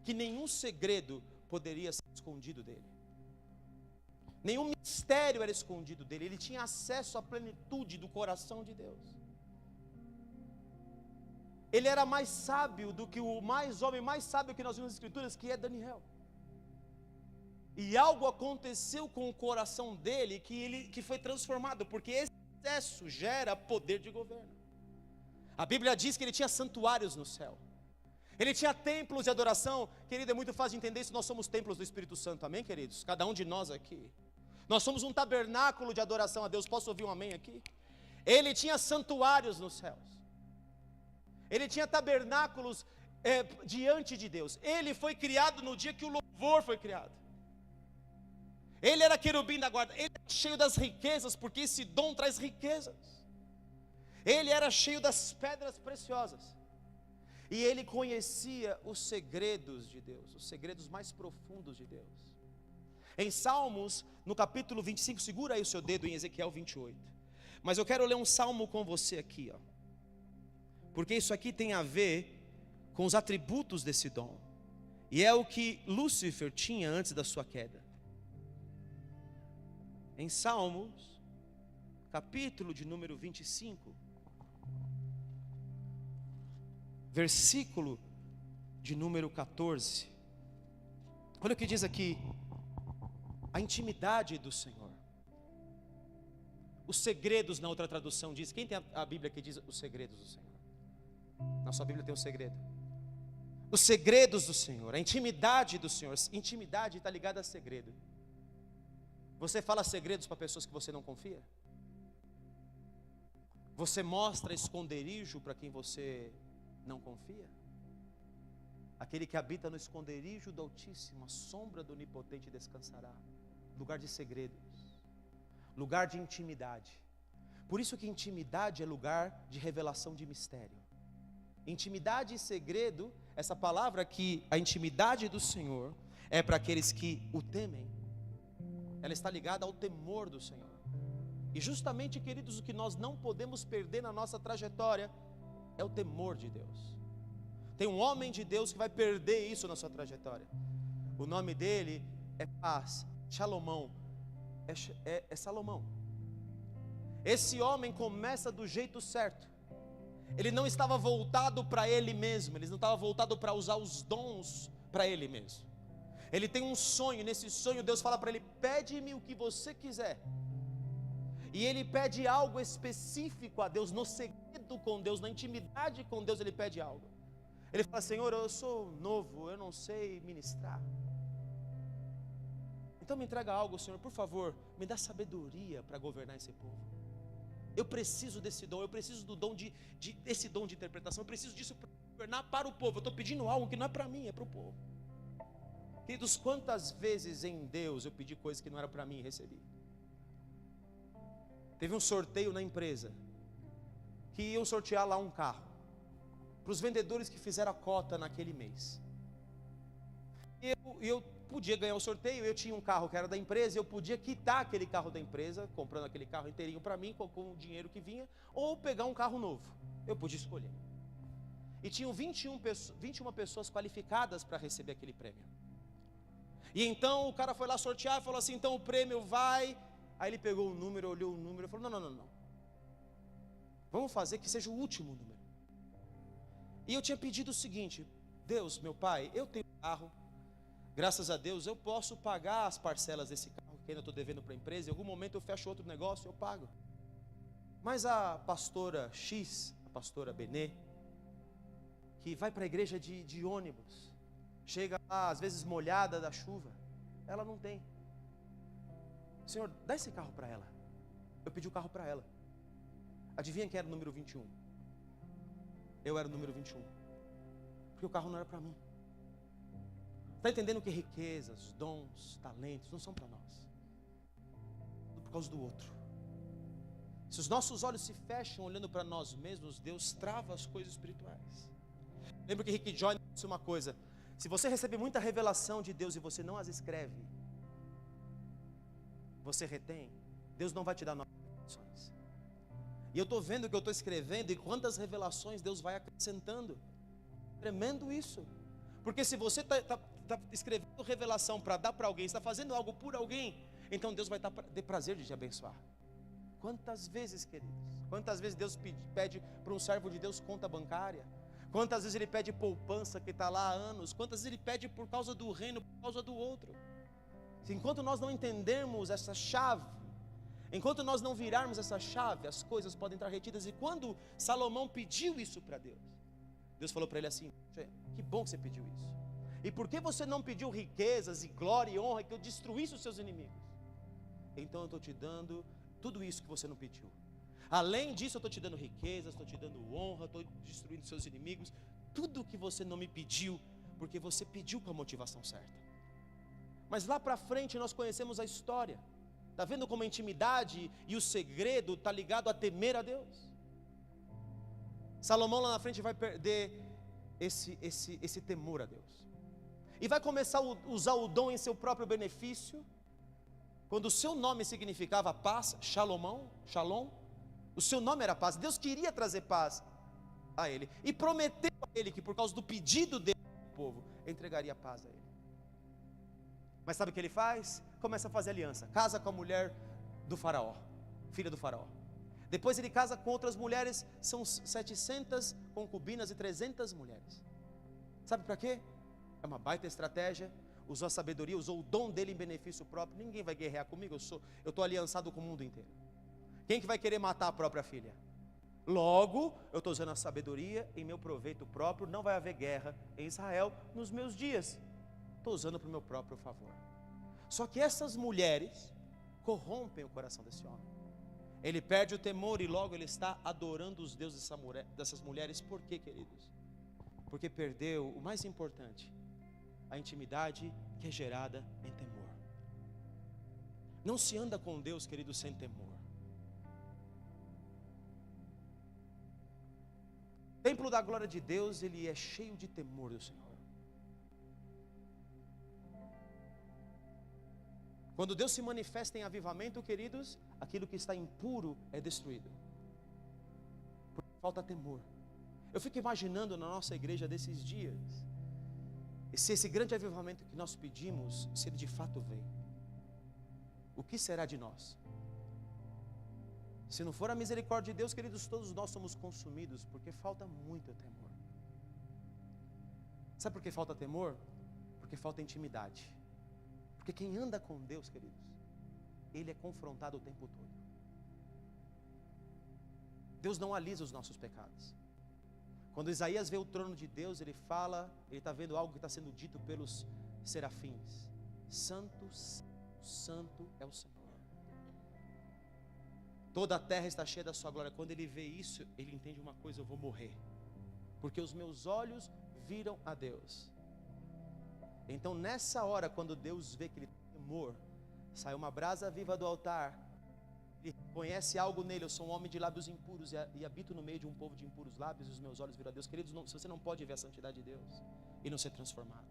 B: que nenhum segredo poderia ser escondido dele. Nenhum mistério era escondido dele. Ele tinha acesso à plenitude do coração de Deus. Ele era mais sábio do que o homem mais sábio que nós vimos nas Escrituras, que é Daniel. E algo aconteceu com o coração dele que foi transformado, porque esse acesso gera poder de governo. A Bíblia diz que ele tinha santuários no céu. Ele tinha templos de adoração. Querido, é muito fácil de entender isso. Nós somos templos do Espírito Santo, amém, queridos? Cada um de nós aqui. Nós somos um tabernáculo de adoração a Deus. Posso ouvir um amém aqui? Ele tinha santuários nos céus. Ele tinha tabernáculos diante de Deus. Ele foi criado no dia que o louvor foi criado. Ele era querubim da guarda. Ele era cheio das riquezas, porque esse dom traz riquezas. Ele era cheio das pedras preciosas. E ele conhecia os segredos de Deus, os segredos mais profundos de Deus. Em Salmos, no capítulo 25, segura aí o seu dedo em Ezequiel 28. Mas eu quero ler um salmo com você aqui, ó. Porque isso aqui tem a ver com os atributos desse dom. E é o que Lúcifer tinha antes da sua queda. Em Salmos, capítulo de número 25, versículo de número 14. Olha o que diz aqui: a intimidade do Senhor. Os segredos, na outra tradução diz. Quem tem a Bíblia que diz os segredos do Senhor? Na sua Bíblia tem um segredo. Os segredos do Senhor, a intimidade do Senhor. Intimidade está ligada a segredo. Você fala segredos para pessoas que você não confia? Você mostra esconderijo para quem você não confia? Aquele que habita no esconderijo do Altíssimo, a sombra do Onipotente descansará. Lugar de segredos, lugar de intimidade. Por isso que intimidade é lugar de revelação de mistério. Intimidade e segredo, essa palavra aqui, a intimidade do Senhor, é para aqueles que o temem. Ela está ligada ao temor do Senhor. E justamente, queridos, o que nós não podemos perder na nossa trajetória é o temor de Deus. Tem um homem de Deus que vai perder isso na sua trajetória. O nome dele é Paz, Salomão. É Salomão. Esse homem começa do jeito certo. Ele não estava voltado para ele mesmo. Ele não estava voltado para usar os dons para ele mesmo. Ele tem um sonho. Nesse sonho Deus fala para ele: pede-me o que você quiser. E ele pede algo específico a Deus, no segredo com Deus, na intimidade com Deus. Ele pede algo. Ele fala: Senhor, eu sou novo, eu não sei ministrar. Então me entrega algo, Senhor, por favor, me dá sabedoria para governar esse povo. Eu preciso desse dom, eu preciso do dom desse dom de interpretação, eu preciso disso para governar para o povo. Eu estou pedindo algo que não é para mim, é para o povo. Queridos, quantas vezes em Deus eu pedi coisas que não eram para mim e recebi? Teve um sorteio na empresa, que iam sortear lá um carro, para os vendedores que fizeram a cota naquele mês. E eu podia ganhar o sorteio. Eu tinha um carro que era da empresa, eu podia quitar aquele carro da empresa, comprando aquele carro inteirinho para mim, com o dinheiro que vinha, ou pegar um carro novo. Eu podia escolher. E tinham 21 pessoas qualificadas para receber aquele prêmio. E então o cara foi lá sortear e falou assim: então o prêmio vai. Aí ele pegou o número, olhou o número e falou: não. Vamos fazer que seja o último número. E eu tinha pedido o seguinte: Deus, meu pai, eu tenho um carro, graças a Deus eu posso pagar as parcelas desse carro, que ainda estou devendo para a empresa. Em algum momento eu fecho outro negócio, eu pago. Mas a pastora X, a pastora Benê, que vai para a igreja de ônibus, chega lá às vezes molhada da chuva, ela não tem. Senhor, dá esse carro para ela. Eu pedi o carro para ela. Adivinha quem era o número 21? Eu era o número 21. Porque o carro não era para mim. Está entendendo que riquezas, dons, talentos não são para nós, tudo por causa do outro. Se os nossos olhos se fecham olhando para nós mesmos, Deus trava as coisas espirituais. Lembra que Rick Joyner disse uma coisa:
A: Se você recebe muita revelação de Deus e você não as escreve, você retém, Deus não vai te dar novas revelações. E eu estou vendo que eu estou escrevendo e quantas revelações Deus vai acrescentando. Tremendo isso. Porque se você está escrevendo revelação para dar para alguém, está fazendo algo por alguém, então Deus vai ter prazer de te abençoar. Quantas vezes, queridos, quantas vezes Deus pede para um servo de Deus conta bancária? Quantas vezes Ele pede poupança que está lá há anos? Quantas vezes Ele pede por causa do reino, por causa do outro? Enquanto nós não entendermos essa chave, enquanto nós não virarmos essa chave, as coisas podem estar retidas. E quando Salomão pediu isso para Deus, Deus falou para ele assim: que bom que você pediu isso. E por que você não pediu riquezas e glória e honra, que eu destruísse os seus inimigos? Então eu estou te dando tudo isso que você não pediu. Além disso, eu estou te dando riquezas, estou te dando honra, estou destruindo seus inimigos. Tudo que você não me pediu, porque você pediu com a motivação certa. Mas lá para frente nós conhecemos a história. Está vendo como a intimidade e o segredo está ligado a temer a Deus? Salomão lá na frente vai perder esse temor a Deus. E vai começar a usar o dom em seu próprio benefício. Quando o seu nome significava paz, Shalom, o seu nome era paz. Deus queria trazer paz a ele. E prometeu a ele que por causa do pedido dele, o povo entregaria paz a ele. Mas sabe o que ele faz? Começa a fazer aliança. Casa com a mulher do faraó, filha do faraó. Depois ele casa com outras mulheres. São 700 concubinas e 300 mulheres. Sabe para quê? É uma baita estratégia. Usou a sabedoria, usou o dom dele em benefício próprio. Ninguém vai guerrear comigo, eu estou aliançado com o mundo inteiro. Quem que vai querer matar a própria filha? Logo, eu estou usando a sabedoria em meu proveito próprio. Não vai haver guerra em Israel nos meus dias. Estou usando para o meu próprio favor. Só que essas mulheres corrompem o coração desse homem. Ele perde o temor e logo ele está adorando os deuses dessas mulheres. Por quê, queridos? Porque perdeu o mais importante, a intimidade que é gerada em temor. Não se anda com Deus, querido, sem temor. O templo da glória de Deus, ele é cheio de temor do Senhor. Quando Deus se manifesta em avivamento, queridos, aquilo que está impuro é destruído. Porque falta temor. Eu fico imaginando na nossa igreja desses dias, se esse grande avivamento que nós pedimos, se ele de fato vem, o que será de nós? Se não for a misericórdia de Deus, queridos, todos nós somos consumidos, porque falta muito temor. Sabe por que falta temor? Porque falta intimidade. Porque quem anda com Deus, queridos, ele é confrontado o tempo todo. Deus não alisa os nossos pecados. Quando Isaías vê o trono de Deus, ele fala, ele está vendo algo que está sendo dito pelos serafins: Santo, Santo, Santo é o Senhor. Toda a terra está cheia da sua glória. Quando ele vê isso, ele entende uma coisa: eu vou morrer, porque os meus olhos viram a Deus. Então nessa hora, quando Deus vê que ele tem temor, sai uma brasa viva do altar. Ele conhece algo nele: eu sou um homem de lábios impuros e habito no meio de um povo de impuros lábios, e os meus olhos viram a Deus. Queridos, você não pode ver a santidade de Deus e não ser transformado.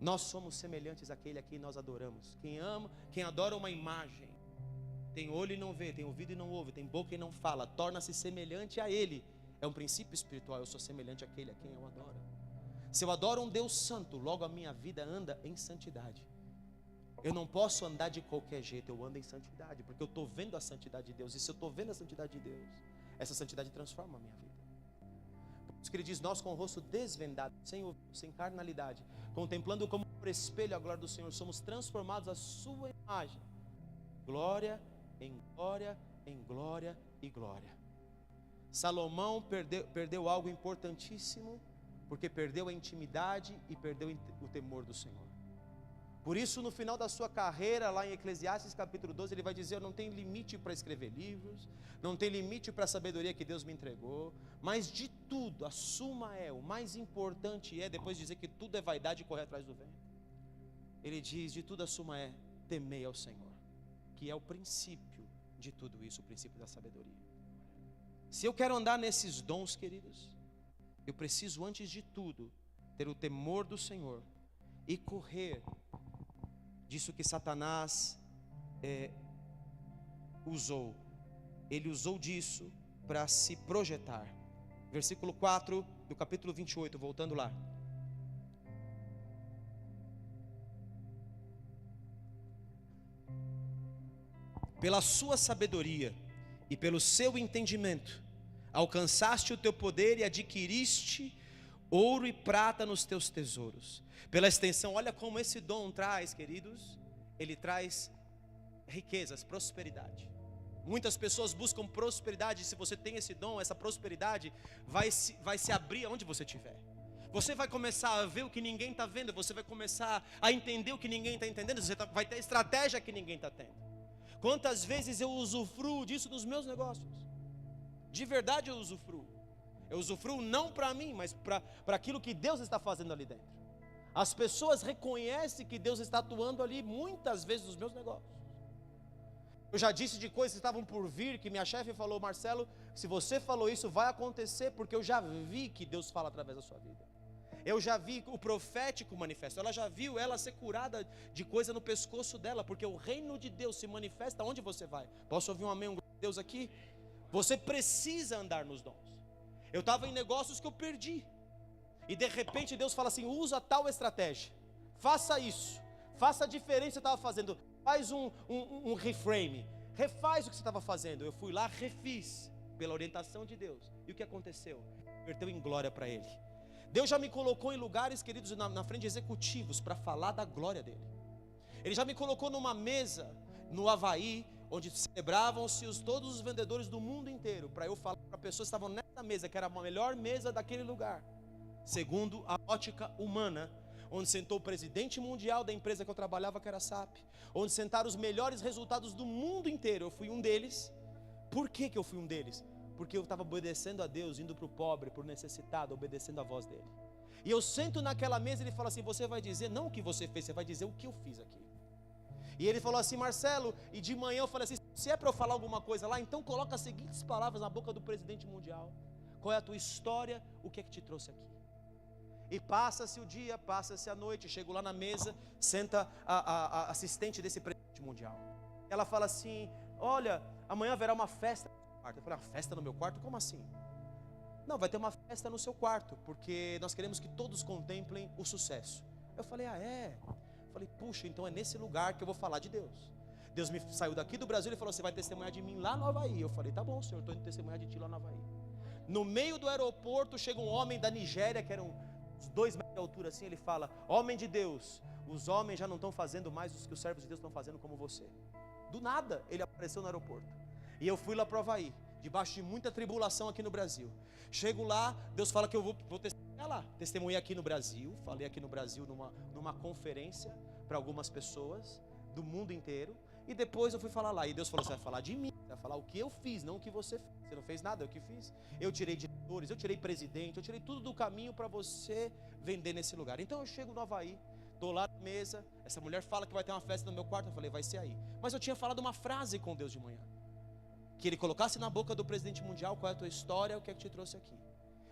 A: Nós somos semelhantes àquele a quem nós adoramos. Quem ama, quem adora uma imagem, tem olho e não vê, tem ouvido e não ouve, tem boca e não fala, torna-se semelhante a ele. É um princípio espiritual. Eu sou semelhante àquele a quem eu adoro. Se eu adoro um Deus santo, logo a minha vida anda em santidade. Eu não posso andar de qualquer jeito, eu ando em santidade, porque eu estou vendo a santidade de Deus. E se eu estou vendo a santidade de Deus, essa santidade transforma a minha vida. Por isso que ele diz: nós com o rosto desvendado, sem carnalidade, contemplando como por espelho a glória do Senhor, somos transformados à sua imagem, glória em glória, em glória e glória. Salomão perdeu algo importantíssimo, porque perdeu a intimidade e perdeu o temor do Senhor. Por isso, no final da sua carreira, lá em Eclesiastes capítulo 12, ele vai dizer: eu não tenho limite para escrever livros, não tenho limite para a sabedoria que Deus me entregou, mas de tudo, a suma o mais importante depois de dizer que tudo é vaidade e correr atrás do vento, ele diz: de tudo a suma temei ao Senhor, que é o princípio de tudo isso, o princípio da sabedoria. Se eu quero andar nesses dons, queridos, eu preciso, antes de tudo, ter o temor do Senhor e correr disso que Satanás usou. Ele usou disso para se projetar. Versículo 4 do capítulo 28, voltando lá. Pela sua sabedoria e pelo seu entendimento, alcançaste o teu poder e adquiriste ouro e prata nos teus tesouros. Pela extensão, olha como esse dom traz, queridos, ele traz riquezas, prosperidade. Muitas pessoas buscam prosperidade. Se você tem esse dom, essa prosperidade vai se abrir aonde você estiver. Você vai começar a ver o que ninguém está vendo. Você vai começar a entender o que ninguém está entendendo. Você vai ter estratégia que ninguém está tendo. Quantas vezes eu usufruo disso nos meus negócios? De verdade eu usufruo. Eu usufruo não para mim, mas para aquilo que Deus está fazendo ali dentro. As pessoas reconhecem que Deus está atuando ali muitas vezes nos meus negócios. Eu já disse de coisas que estavam por vir, que minha chefe falou: Marcelo, se você falou isso, vai acontecer, porque eu já vi que Deus fala através da sua vida. Eu já vi o profético manifesto. Ela já viu ela ser curada de coisa no pescoço dela, porque o reino de Deus se manifesta onde você vai. Posso ouvir um amém, um glória a Deus aqui? Você precisa andar nos dons. Eu estava em negócios que eu perdi, e de repente Deus fala assim: usa tal estratégia, faça isso, faça a diferença que você estava fazendo. Faz um reframe, refaz o que você estava fazendo. Eu fui lá, refiz, pela orientação de Deus. E o que aconteceu? Converteu em glória para Ele. Deus já me colocou em lugares, queridos, na frente de executivos, para falar da glória dEle. Ele já me colocou numa mesa, no Havaí, onde celebravam-se todos os vendedores do mundo inteiro, para eu falar para pessoas que estavam nessa mesa, que era a melhor mesa daquele lugar, segundo a ótica humana, onde sentou o presidente mundial da empresa que eu trabalhava, que era a SAP, onde sentaram os melhores resultados do mundo inteiro. Eu fui um deles. Por que eu fui um deles? Porque eu estava obedecendo a Deus, indo para o pobre, para o necessitado, obedecendo a voz dele. E eu sento naquela mesa e ele fala assim: você vai dizer não o que você fez, você vai dizer o que eu fiz aqui. E ele falou assim: Marcelo, e de manhã eu falei assim: se é para eu falar alguma coisa lá, então coloca as seguintes palavras na boca do presidente mundial. Qual é a tua história? O que é que te trouxe aqui? E passa-se o dia, passa-se a noite, chego lá na mesa, senta a assistente desse presidente mundial. Ela fala assim: olha, amanhã haverá uma festa no seu quarto. Eu falei: uma festa no meu quarto? Como assim? Não, vai ter uma festa no seu quarto, porque nós queremos que todos contemplem o sucesso. Eu falei: ah, é? Eu falei: puxa, então é nesse lugar que eu vou falar de Deus. Deus me saiu daqui do Brasil e falou: você vai testemunhar de mim lá no Havaí. Eu falei: tá bom, Senhor, estou indo testemunhar de ti lá no Havaí. No meio do aeroporto chega um homem da Nigéria, que era uns 2 metros de altura assim. Ele fala: homem de Deus, os homens já não estão fazendo mais o que os servos de Deus estão fazendo como você. Do nada ele apareceu no aeroporto. E eu fui lá para o Havaí, debaixo de muita tribulação aqui no Brasil. Chego lá, Deus fala que eu vou testemunhar lá. Testemunhei aqui no Brasil, falei aqui no Brasil numa conferência para algumas pessoas do mundo inteiro. E depois eu fui falar lá, e Deus falou: você vai falar de mim, você vai falar o que eu fiz, não o que você fez. Você não fez nada, é o que fiz. Eu tirei diretores, eu tirei presidente, eu tirei tudo do caminho para você vender nesse lugar. Então eu chego no Havaí, estou lá na mesa, essa mulher fala que vai ter uma festa no meu quarto. Eu falei: vai ser aí. Mas eu tinha falado uma frase com Deus de manhã, que ele colocasse na boca do presidente mundial: qual é a tua história, o que é que te trouxe aqui.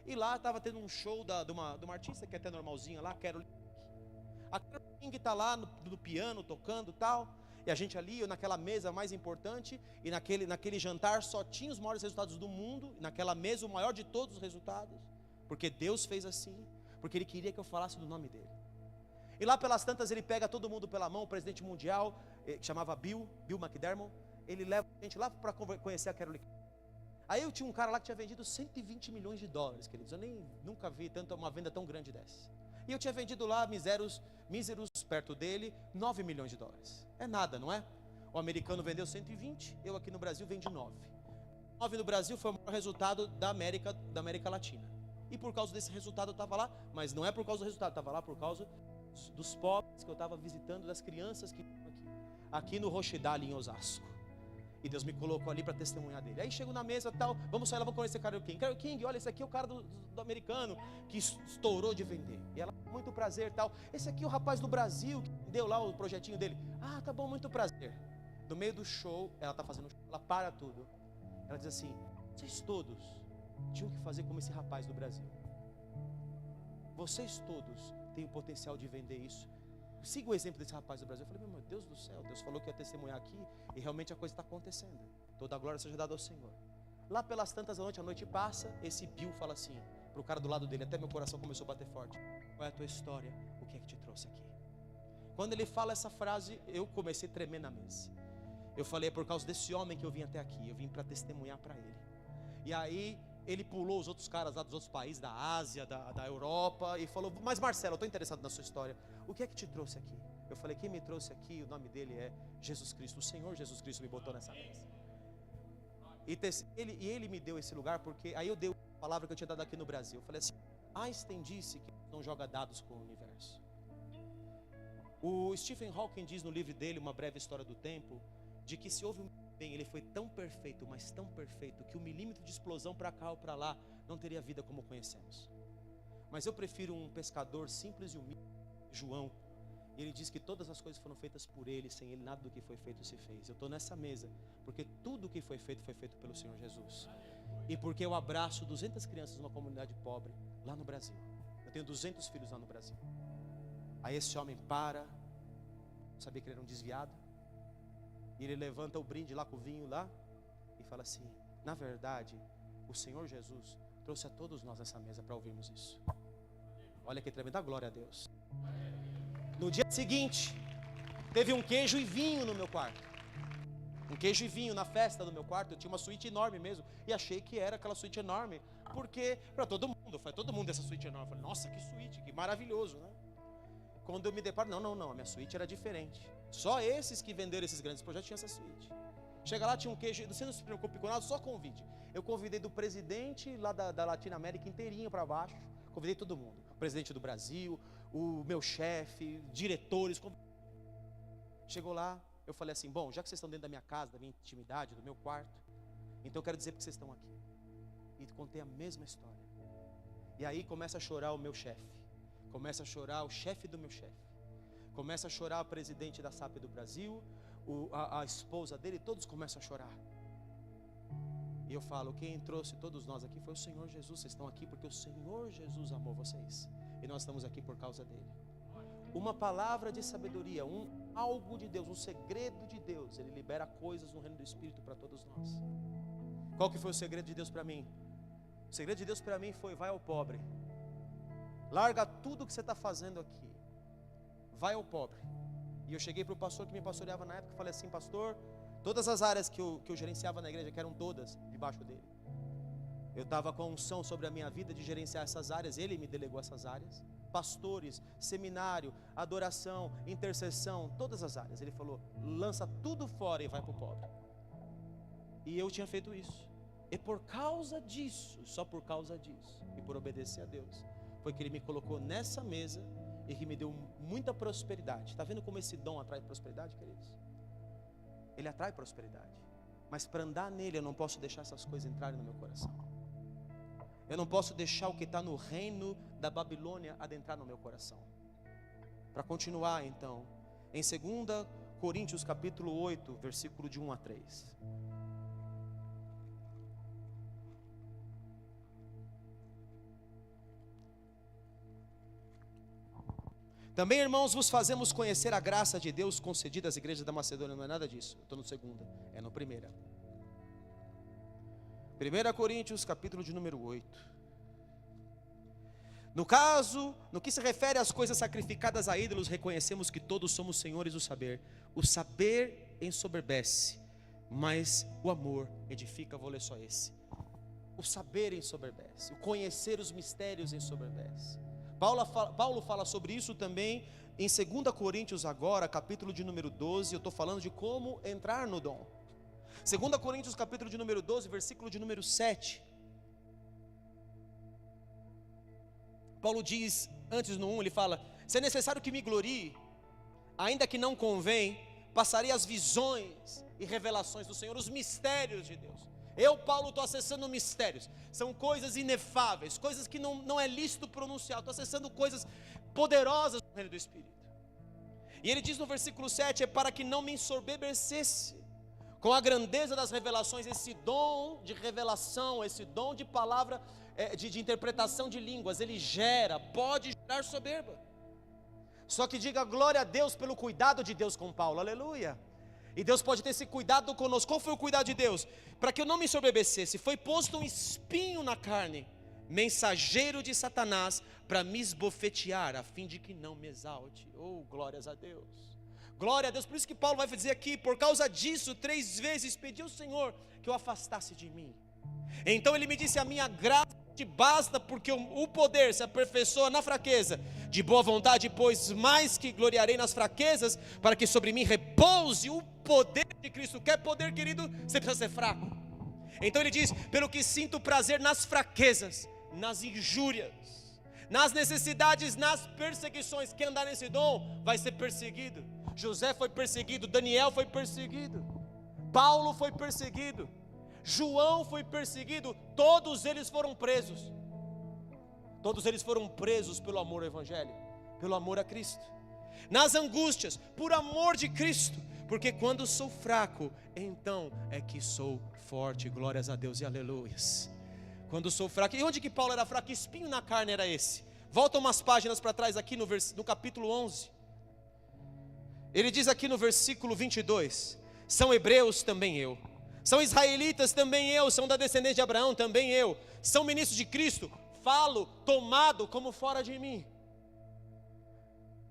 A: E lá estava tendo um show de uma artista que é até normalzinha lá, Carole King. A Carole King está lá no piano, tocando e tal. E a gente ali, eu naquela mesa mais importante, e naquele jantar só tinha os maiores resultados do mundo. Naquela mesa o maior de todos os resultados, porque Deus fez assim, porque Ele queria que eu falasse do nome dEle. E lá pelas tantas ele pega todo mundo pela mão, o presidente mundial, que chamava Bill McDermott. Ele leva a gente lá para conhecer a Carole King. Aí eu tinha um cara lá que tinha vendido 120 milhões de dólares, queridos. Eu nunca vi uma venda tão grande dessa. E eu tinha vendido lá míseros perto dele, 9 milhões de dólares. É nada, não é? O americano vendeu 120, eu aqui no Brasil vendi 9. 9 no Brasil foi o maior resultado da América Latina. E por causa desse resultado eu estava lá, mas não é por causa do resultado, eu estava lá por causa dos pobres que eu estava visitando, das crianças que estão aqui no Rochedale, em Osasco. E Deus me colocou ali para testemunhar dele. Aí chego na mesa e tal, vamos sair lá, vamos conhecer Carole King. Carole King, olha, esse aqui é o cara do americano que estourou de vender. E ela: muito prazer e tal. Esse aqui é o rapaz do Brasil que deu lá o projetinho dele. Ah, tá bom, muito prazer. No meio do show, ela tá fazendo show, ela para tudo. Ela diz assim: vocês todos tinham que fazer como esse rapaz do Brasil.
B: vocês todos têm o potencial de vender isso. Siga o exemplo desse rapaz do Brasil. Eu falei, meu Deus do céu, Deus falou que ia testemunhar aqui, e realmente a coisa está acontecendo. Toda a glória seja dada ao Senhor. Lá pelas tantas da noite, a noite passa, esse Bill fala assim, para o cara do lado dele, até meu coração começou a bater forte: qual é a tua história? O que é que te trouxe aqui? Quando ele fala essa frase, eu comecei a tremer na mesa. Eu falei, é por causa desse homem que eu vim até aqui, eu vim para testemunhar para ele. E aí, ele pulou os outros caras lá dos outros países, da Ásia, da Europa, e falou, mas Marcelo, eu estou interessado na sua história, o que é que te trouxe aqui? Eu falei, quem me trouxe aqui, o nome dele é Jesus Cristo, o Senhor Jesus Cristo me botou nessa mesa. E ele me deu esse lugar, porque aí eu dei a palavra que eu tinha dado aqui no Brasil. Eu falei assim, Einstein disse que não joga dados com o universo. O Stephen Hawking diz no livro dele, Uma Breve História do Tempo, de que se houve um bem, ele foi tão perfeito, mas tão perfeito, que 1 milímetro de explosão para cá ou para lá não teria vida como conhecemos. Mas eu prefiro um pescador simples e humilde, João, e ele diz que todas as coisas foram feitas por ele, sem ele nada do que foi feito se fez. Eu estou nessa mesa porque tudo o que foi feito pelo Senhor Jesus, e porque eu abraço 200 crianças numa comunidade pobre lá no Brasil. Eu tenho 200 filhos lá no Brasil. Aí esse homem para, sabia que ele era um desviado, e ele levanta o brinde lá com o vinho lá e fala assim, na verdade o Senhor Jesus trouxe a todos nós nessa mesa para ouvirmos isso. Olha que tremenda, glória a Deus. No dia seguinte, teve um queijo e vinho no meu quarto. Um queijo e vinho na festa do meu quarto. Eu tinha uma suíte enorme mesmo, e achei que era aquela suíte enorme, porque para todo mundo, foi todo mundo essa suíte enorme. Eu falei, nossa, que suíte, que maravilhoso, né? Quando eu me deparo, não, a minha suíte era diferente. Só esses que venderam esses grandes projetos tinham essa suíte. Chega lá, tinha um queijo, você não se preocupe com nada, só convide. Eu convidei do presidente lá da Latinoamérica inteirinho para baixo, convidei todo mundo. O presidente do Brasil, o meu chefe, diretores. Chegou lá, eu falei assim, bom, já que vocês estão dentro da minha casa, da minha intimidade, do meu quarto, então eu quero dizer porque vocês estão aqui. E contei a mesma história. E aí começa a chorar o meu chefe, começa a chorar o chefe do meu chefe, começa a chorar o presidente da SAP do Brasil, a esposa dele, todos começam a chorar. E eu falo, quem trouxe todos nós aqui foi o Senhor Jesus. Vocês estão aqui porque o Senhor Jesus amou vocês, e nós estamos aqui por causa dele. Uma palavra de sabedoria, algo de Deus, um segredo de Deus, ele libera coisas no reino do Espírito para todos nós. Qual que foi o segredo de Deus para mim? O segredo de Deus para mim foi, vai ao pobre, larga tudo que você está fazendo aqui, vai ao pobre. E eu cheguei para o pastor que me pastoreava na época e falei assim, pastor, todas as áreas que eu gerenciava na igreja, que eram todas debaixo dele, eu estava com a unção sobre a minha vida de gerenciar essas áreas, ele me delegou essas áreas, pastores, seminário, adoração, intercessão, todas as áreas. Ele falou, lança tudo fora e vai para o pobre. E eu tinha feito isso, e por causa disso, só por causa disso, e por obedecer a Deus, foi que ele me colocou nessa mesa e que me deu muita prosperidade. Está vendo como esse dom atrai prosperidade, queridos? Ele atrai prosperidade, mas para andar nele eu não posso deixar essas coisas entrarem no meu coração. Eu não posso deixar o que está no reino da Babilônia adentrar no meu coração. Para continuar então, em 2 Coríntios capítulo 8, versículo de 1 a 3. Também, irmãos, vos fazemos conhecer a graça de Deus concedida às igrejas da Macedônia. Não é nada disso, eu estou no 2, é no 1. 1 Coríntios, capítulo de número 8. No caso, no que se refere às coisas sacrificadas a ídolos, reconhecemos que todos somos senhores do saber. O saber ensoberbece, mas o amor edifica. Vou ler só esse. O saber ensoberbece, o conhecer os mistérios ensoberbece. Paulo fala sobre isso também em 2 Coríntios agora, capítulo de número 12, eu estou falando de como entrar no dom. 2 Coríntios capítulo de número 12, versículo de número 7. Paulo diz, antes no 1, ele fala, se é necessário que me glorie, ainda que não convém, passarei as visões e revelações do Senhor, os mistérios de Deus. Eu, Paulo, estou acessando mistérios, são coisas inefáveis, coisas que não é lícito pronunciar, estou acessando coisas poderosas do reino do Espírito. E ele diz no versículo 7, é para que não me ensoberbecesse com a grandeza das revelações. Esse dom de revelação, esse dom de palavra, de interpretação de línguas, ele pode gerar soberba. Só que diga glória a Deus pelo cuidado de Deus com Paulo, aleluia. E Deus pode ter esse cuidado conosco. Qual foi o cuidado de Deus? Para que eu não me soberbecesse, foi posto um espinho na carne, mensageiro de Satanás, para me esbofetear, a fim de que não me exalte. Oh, glórias a Deus. Glória a Deus. Por isso que Paulo vai dizer aqui: por causa disso, 3 vezes pedi ao Senhor que o afastasse de mim. Então ele me disse: a minha graça te basta, porque o poder se aperfeiçoa na fraqueza. De boa vontade, pois mais que gloriarei nas fraquezas, para que sobre mim repouse o poder de Cristo. Quer poder, querido? Você precisa ser fraco. Então ele diz: pelo que sinto prazer nas fraquezas, nas injúrias, nas necessidades, nas perseguições. Quem andar nesse dom vai ser perseguido. José foi perseguido, Daniel foi perseguido, Paulo foi perseguido, João foi perseguido. Todos eles foram presos. Todos eles foram presos pelo amor ao Evangelho, pelo amor a Cristo. Nas angústias, por amor de Cristo. Porque quando sou fraco, então é que sou forte. Glórias a Deus e aleluias. Quando sou fraco. E onde que Paulo era fraco? Que espinho na carne era esse? Volta umas páginas para trás aqui no capítulo 11. Ele diz aqui no versículo 22: são hebreus, também eu. São israelitas, também eu. São da descendência de Abraão, também eu. São ministros de Cristo, falo tomado como fora de mim.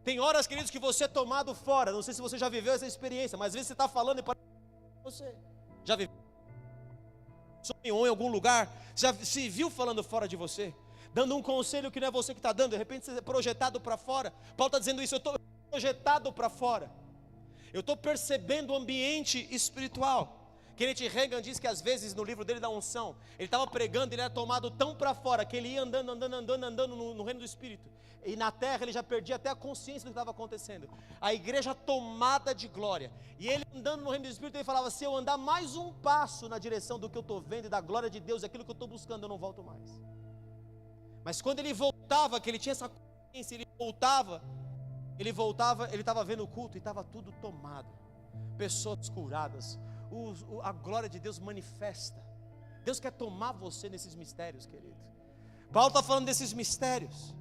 B: Tem horas, queridos, que você é tomado fora. Não sei se você já viveu essa experiência, mas às vezes você está falando e parece que você já viveu. Sonhou em algum lugar, já se viu falando fora de você, dando um conselho que não é você que está dando. De repente você é projetado para fora. Paulo está dizendo isso: eu estou projetado para fora. Eu estou percebendo o ambiente espiritual. Kenneth Hagin diz que às vezes no livro dele da unção, ele estava pregando, ele era tomado tão para fora, que ele ia andando no reino do Espírito, e na terra ele já perdia até a consciência do que estava acontecendo. A igreja tomada de glória, e ele andando no reino do Espírito, ele falava: se eu andar mais um passo na direção do que eu estou vendo e da glória de Deus, aquilo que eu estou buscando, eu não volto mais. Mas quando ele voltava, que ele tinha essa consciência, ele estava vendo o culto e estava tudo tomado, pessoas curadas, a glória de Deus manifesta. Deus quer tomar você nesses mistérios, querido. Paulo está falando desses mistérios.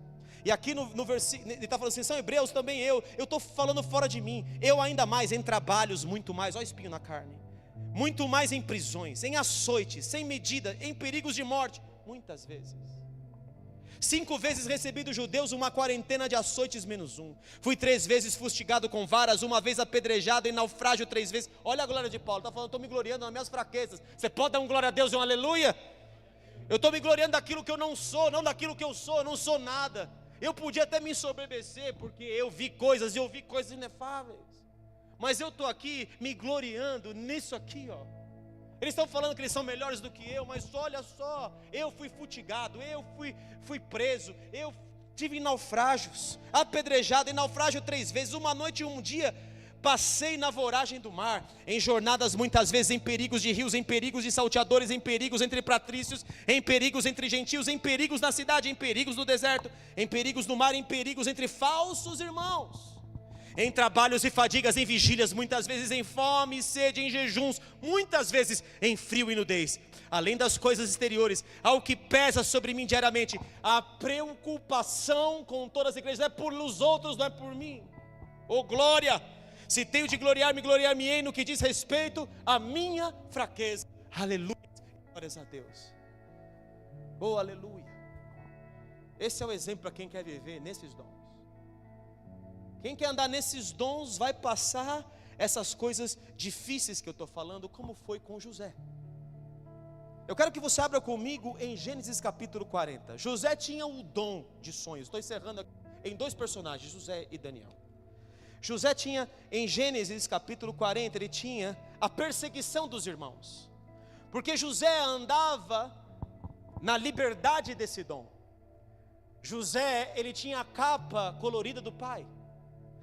B: E aqui no versículo, ele está falando assim: são hebreus, também eu estou falando fora de mim. Eu ainda mais em trabalhos, muito mais, olha o espinho na carne. Muito mais em prisões, em açoites, sem medida, em perigos de morte, muitas vezes. 5 vezes recebi dos judeus uma quarentena de açoites menos um. Fui 3 vezes fustigado com varas, 1 vez apedrejado, em naufrágio 3 vezes. Olha a glória de Paulo, está falando: estou me gloriando nas minhas fraquezas. Você pode dar um glória a Deus e um aleluia? Eu estou me gloriando daquilo que eu não sou, não daquilo que eu sou. Eu não sou nada. Eu podia até me ensoberbecer, porque eu vi coisas inefáveis. Mas eu estou aqui me gloriando nisso aqui, ó. Eles estão falando que eles são melhores do que eu, mas olha só, eu fui fustigado, eu fui preso, eu tive em naufrágios, apedrejado, em naufrágio 3 vezes, uma noite e um dia, passei na voragem do mar, em jornadas muitas vezes, em perigos de rios, em perigos de salteadores, em perigos entre patrícios, em perigos entre gentios, em perigos na cidade, em perigos no deserto, em perigos no mar, em perigos entre falsos irmãos. Em trabalhos e fadigas, em vigílias, muitas vezes em fome e sede, em jejuns, muitas vezes em frio e nudez. Além das coisas exteriores, ao que pesa sobre mim diariamente, a preocupação com todas as igrejas, não é por os outros, não é por mim. Oh glória! Se tenho de gloriar-me, gloriar-me-ei no que diz respeito à minha fraqueza. Aleluia! Glórias a Deus. Oh aleluia! Esse é o exemplo para quem quer viver nesses dons. Quem quer andar nesses dons vai passar essas coisas difíceis que eu estou falando, como foi com José. Eu quero que você abra comigo em Gênesis capítulo 40. José tinha o dom de sonhos. Estou encerrando aqui em 2 personagens, José e Daniel. José tinha, em Gênesis capítulo 40, ele tinha a perseguição dos irmãos. Porque José andava na liberdade desse dom. José, ele tinha a capa colorida do pai.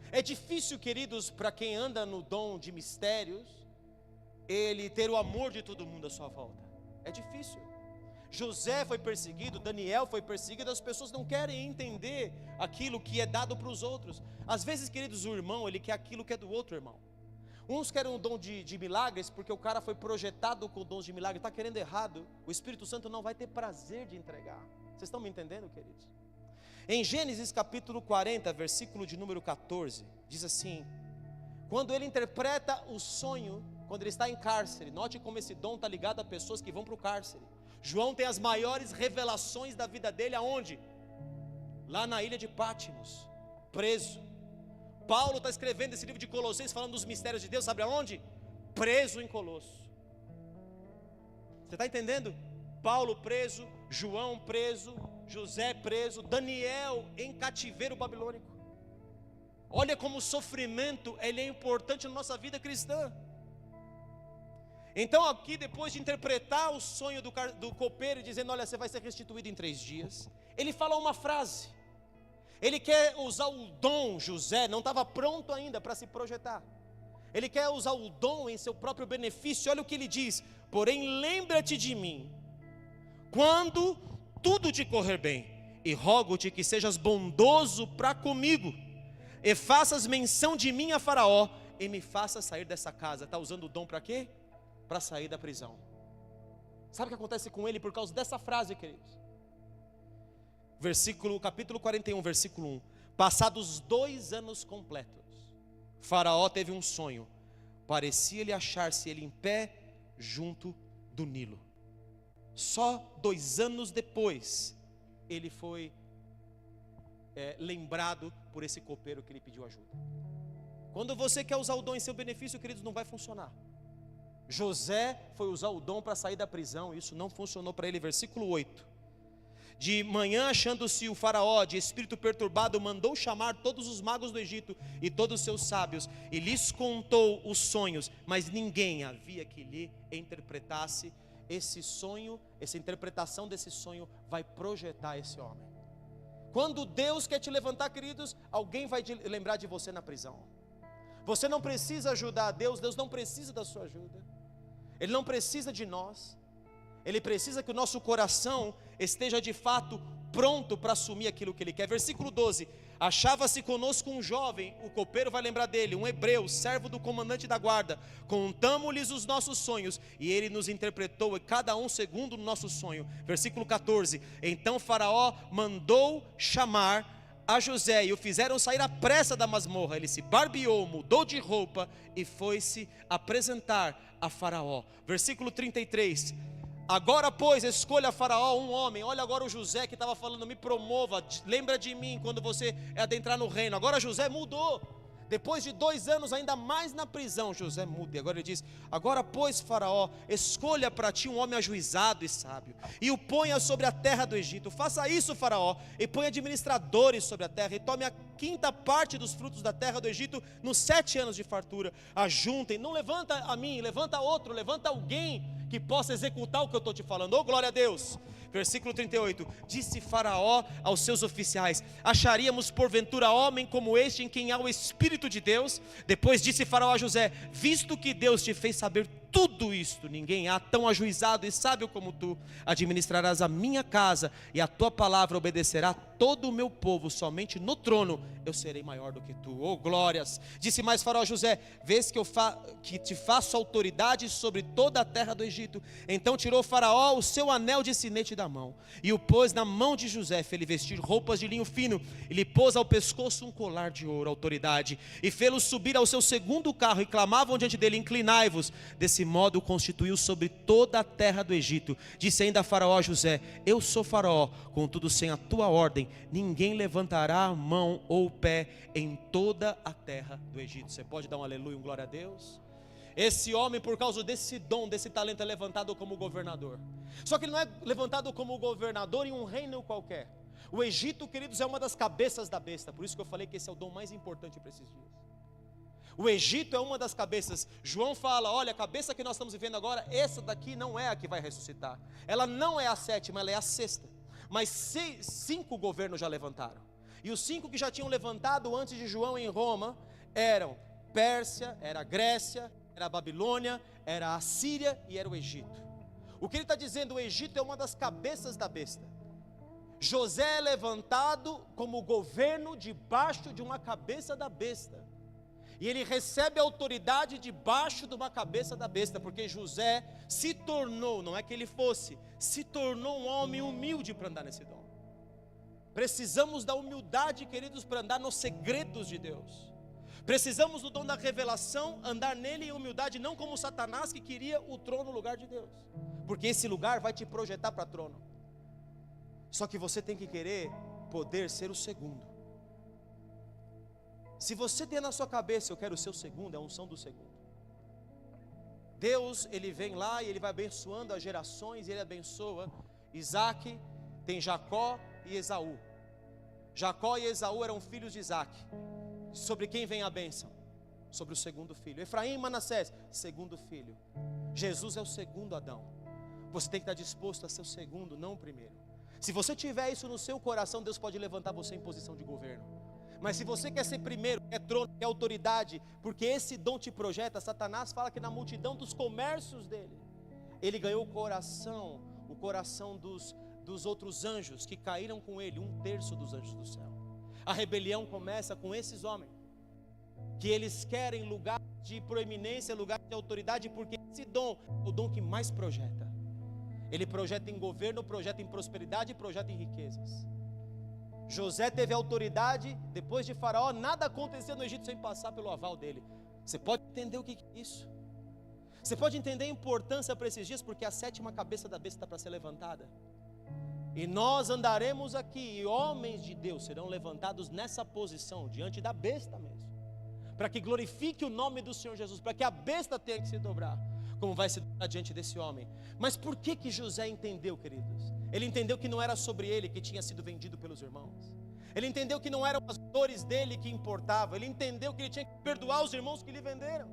B: É difícil, queridos, para quem anda no dom de mistérios, ele ter o amor de todo mundo à sua volta. É difícil. José foi perseguido, Daniel foi perseguido. As pessoas não querem entender aquilo que é dado para os outros. Às vezes, queridos, o irmão, ele quer aquilo que é do outro irmão.
A: Uns querem um dom de milagres, porque o cara foi projetado com dons de milagre, está querendo errado. O Espírito Santo não vai ter prazer de entregar. Vocês estão me entendendo, queridos? Em Gênesis capítulo 40, versículo de número 14, diz assim: quando ele interpreta o sonho, quando ele está em cárcere, note como esse dom está ligado a pessoas que vão para o cárcere. João tem as maiores revelações da vida dele, aonde? Lá na ilha de Patmos, preso. Paulo está escrevendo esse livro de Colossenses, falando dos mistérios de Deus, sabe aonde? Preso em Colosso. Você está entendendo? Paulo preso, João preso, José preso, Daniel em cativeiro babilônico. Olha como o sofrimento ele é importante na nossa vida cristã. Então aqui, depois de interpretar o sonho do copeiro, dizendo, olha, você vai ser restituído em 3 dias, ele fala uma frase. Ele quer usar o dom. José não estava pronto ainda para se projetar. Ele quer usar o dom em seu próprio benefício. Olha o que ele diz: porém lembra-te de mim quando tudo te correr bem, e rogo-te que sejas bondoso para comigo, e faças menção de mim a Faraó, e me faças sair dessa casa. Está usando o dom para quê? Para sair da prisão. Sabe o que acontece com ele por causa dessa frase, queridos? Capítulo 41, versículo 1. Passados 2 anos completos, Faraó teve um sonho. Parecia-lhe achar-se ele em pé junto do Nilo. Só 2 anos depois, ele foi lembrado por esse copeiro que lhe pediu ajuda. Quando você quer usar o dom em seu benefício, queridos, não vai funcionar. José foi usar o dom para sair da prisão, isso não funcionou para ele. Versículo 8. De manhã, achando-se o Faraó de espírito perturbado, mandou chamar todos os magos do Egito e todos os seus sábios, e lhes contou os sonhos, mas ninguém havia que lhe interpretasse esse sonho. Essa interpretação desse sonho vai projetar esse homem. Quando Deus quer te levantar, queridos, alguém vai lembrar de você na prisão. Você não precisa ajudar a Deus, Deus não precisa da sua ajuda. Ele não precisa de nós. Ele precisa que o nosso coração esteja de fato pronto para assumir aquilo que Ele quer. Versículo 12. Achava-se conosco um jovem, o copeiro vai lembrar dele, um hebreu, servo do comandante da guarda. Contamos-lhes os nossos sonhos, e ele nos interpretou, e cada um segundo o nosso sonho. Versículo 14. Então Faraó mandou chamar a José, e o fizeram sair à pressa da masmorra. Ele se barbeou, mudou de roupa, e foi-se apresentar a Faraó. Versículo 33. Agora, pois, escolha a Faraó um homem. Olha agora o José que estava falando, me promova, lembra de mim quando você adentrar no reino. Agora José mudou. Depois de 2 anos, ainda mais na prisão, José muda. E agora ele diz: agora, pois, Faraó, escolha para ti um homem ajuizado e sábio, e o ponha sobre a terra do Egito. Faça isso, Faraó, e ponha administradores sobre a terra, e tome a 5ª parte dos frutos da terra do Egito nos 7 anos de fartura. Ajuntem, não levanta a mim, levanta outro, levanta alguém que possa executar o que eu estou te falando. Oh, glória a Deus. Versículo 38. Disse Faraó aos seus oficiais: acharíamos porventura homem como este em quem há o Espírito de Deus? Depois disse Faraó a José: visto que Deus te fez saber tudo isto, ninguém há tão ajuizado e sábio como tu. Administrarás a minha casa, e a tua palavra obedecerá todo o meu povo. Somente no trono eu serei maior do que tu. Oh, glórias. Disse mais Faraó a José: vês que te faço autoridade sobre toda a terra do Egito. Então tirou Faraó o seu anel de sinete da mão, e o pôs na mão de José. Fez-lhe vestir roupas de linho fino, e lhe pôs ao pescoço um colar de ouro, autoridade, e fê-lo subir ao seu 2º carro, e clamavam diante dele: inclinai-vos. Desse modo constituiu sobre toda a terra do Egito. Disse ainda Faraó a José: eu sou Faraó, contudo sem a tua ordem ninguém levantará a mão ou o pé em toda a terra do Egito. Você pode dar um aleluia, um glória a Deus? Esse homem, por causa desse dom, desse talento, é levantado como governador. Só que ele não é levantado como governador em um reino qualquer. O Egito, queridos, é uma das cabeças da besta. Por isso que eu falei que esse é o dom mais importante para esses dias. O Egito é uma das cabeças. João fala: olha, a cabeça que nós estamos vivendo agora, essa daqui não é a que vai ressuscitar. Ela não é a 7ª, ela é a 6ª. Mas 5 governos já levantaram. E os 5 que já tinham levantado antes de João em Roma eram Pérsia, era a Grécia, era a Babilônia, era a Síria e era o Egito. O que ele está dizendo? O Egito é uma das cabeças da besta. José é levantado como governo debaixo de uma cabeça da besta.
B: E ele recebe autoridade debaixo de uma cabeça da besta, porque José se tornou, não é que ele fosse, se tornou um homem humilde para andar nesse dom. Precisamos da humildade, queridos, para andar nos segredos de Deus. Precisamos do dom da revelação, andar nele em humildade, não como Satanás que queria o trono no lugar de Deus, porque esse lugar vai te projetar para trono. Só que você tem que querer poder ser o segundo. Se você tem na sua cabeça, eu quero ser o segundo, é a unção do segundo. Deus, ele vem lá e ele vai abençoando as gerações, e ele abençoa Isaac, tem Jacó e Esaú. Jacó e Esaú eram filhos de Isaac. Sobre quem vem a bênção? Sobre o segundo filho. Efraim e Manassés, segundo filho. Jesus é o segundo Adão. Você tem que estar disposto a ser o segundo, não o primeiro. Se você tiver isso no seu coração, Deus pode levantar você em posição de governo. Mas se você quer ser primeiro, quer trono, quer autoridade, porque esse dom te projeta, Satanás fala que na multidão dos comércios dele, ele ganhou o coração dos outros anjos que caíram com ele, 1/3 dos anjos do céu. A rebelião começa com esses homens, que eles querem lugar de proeminência, lugar de autoridade, porque esse dom é o dom que mais projeta. Ele projeta em governo, projeta em prosperidade e projeta em riquezas. José teve autoridade, depois de Faraó, nada acontecia no Egito sem passar pelo aval dele. Você pode entender o que é isso? Você pode entender a importância para esses dias, porque a 7ª cabeça da besta está para ser levantada. E nós andaremos aqui, e homens de Deus serão levantados nessa posição, diante da besta mesmo, para que glorifique o nome do Senhor Jesus, para que a besta tenha que se dobrar, como vai se dobrar diante desse homem. Mas por que José entendeu, queridos? Ele entendeu que não era sobre ele que tinha sido vendido pelos irmãos. Ele entendeu que não eram as dores dele que importavam. Ele entendeu que ele tinha que perdoar os irmãos que lhe venderam.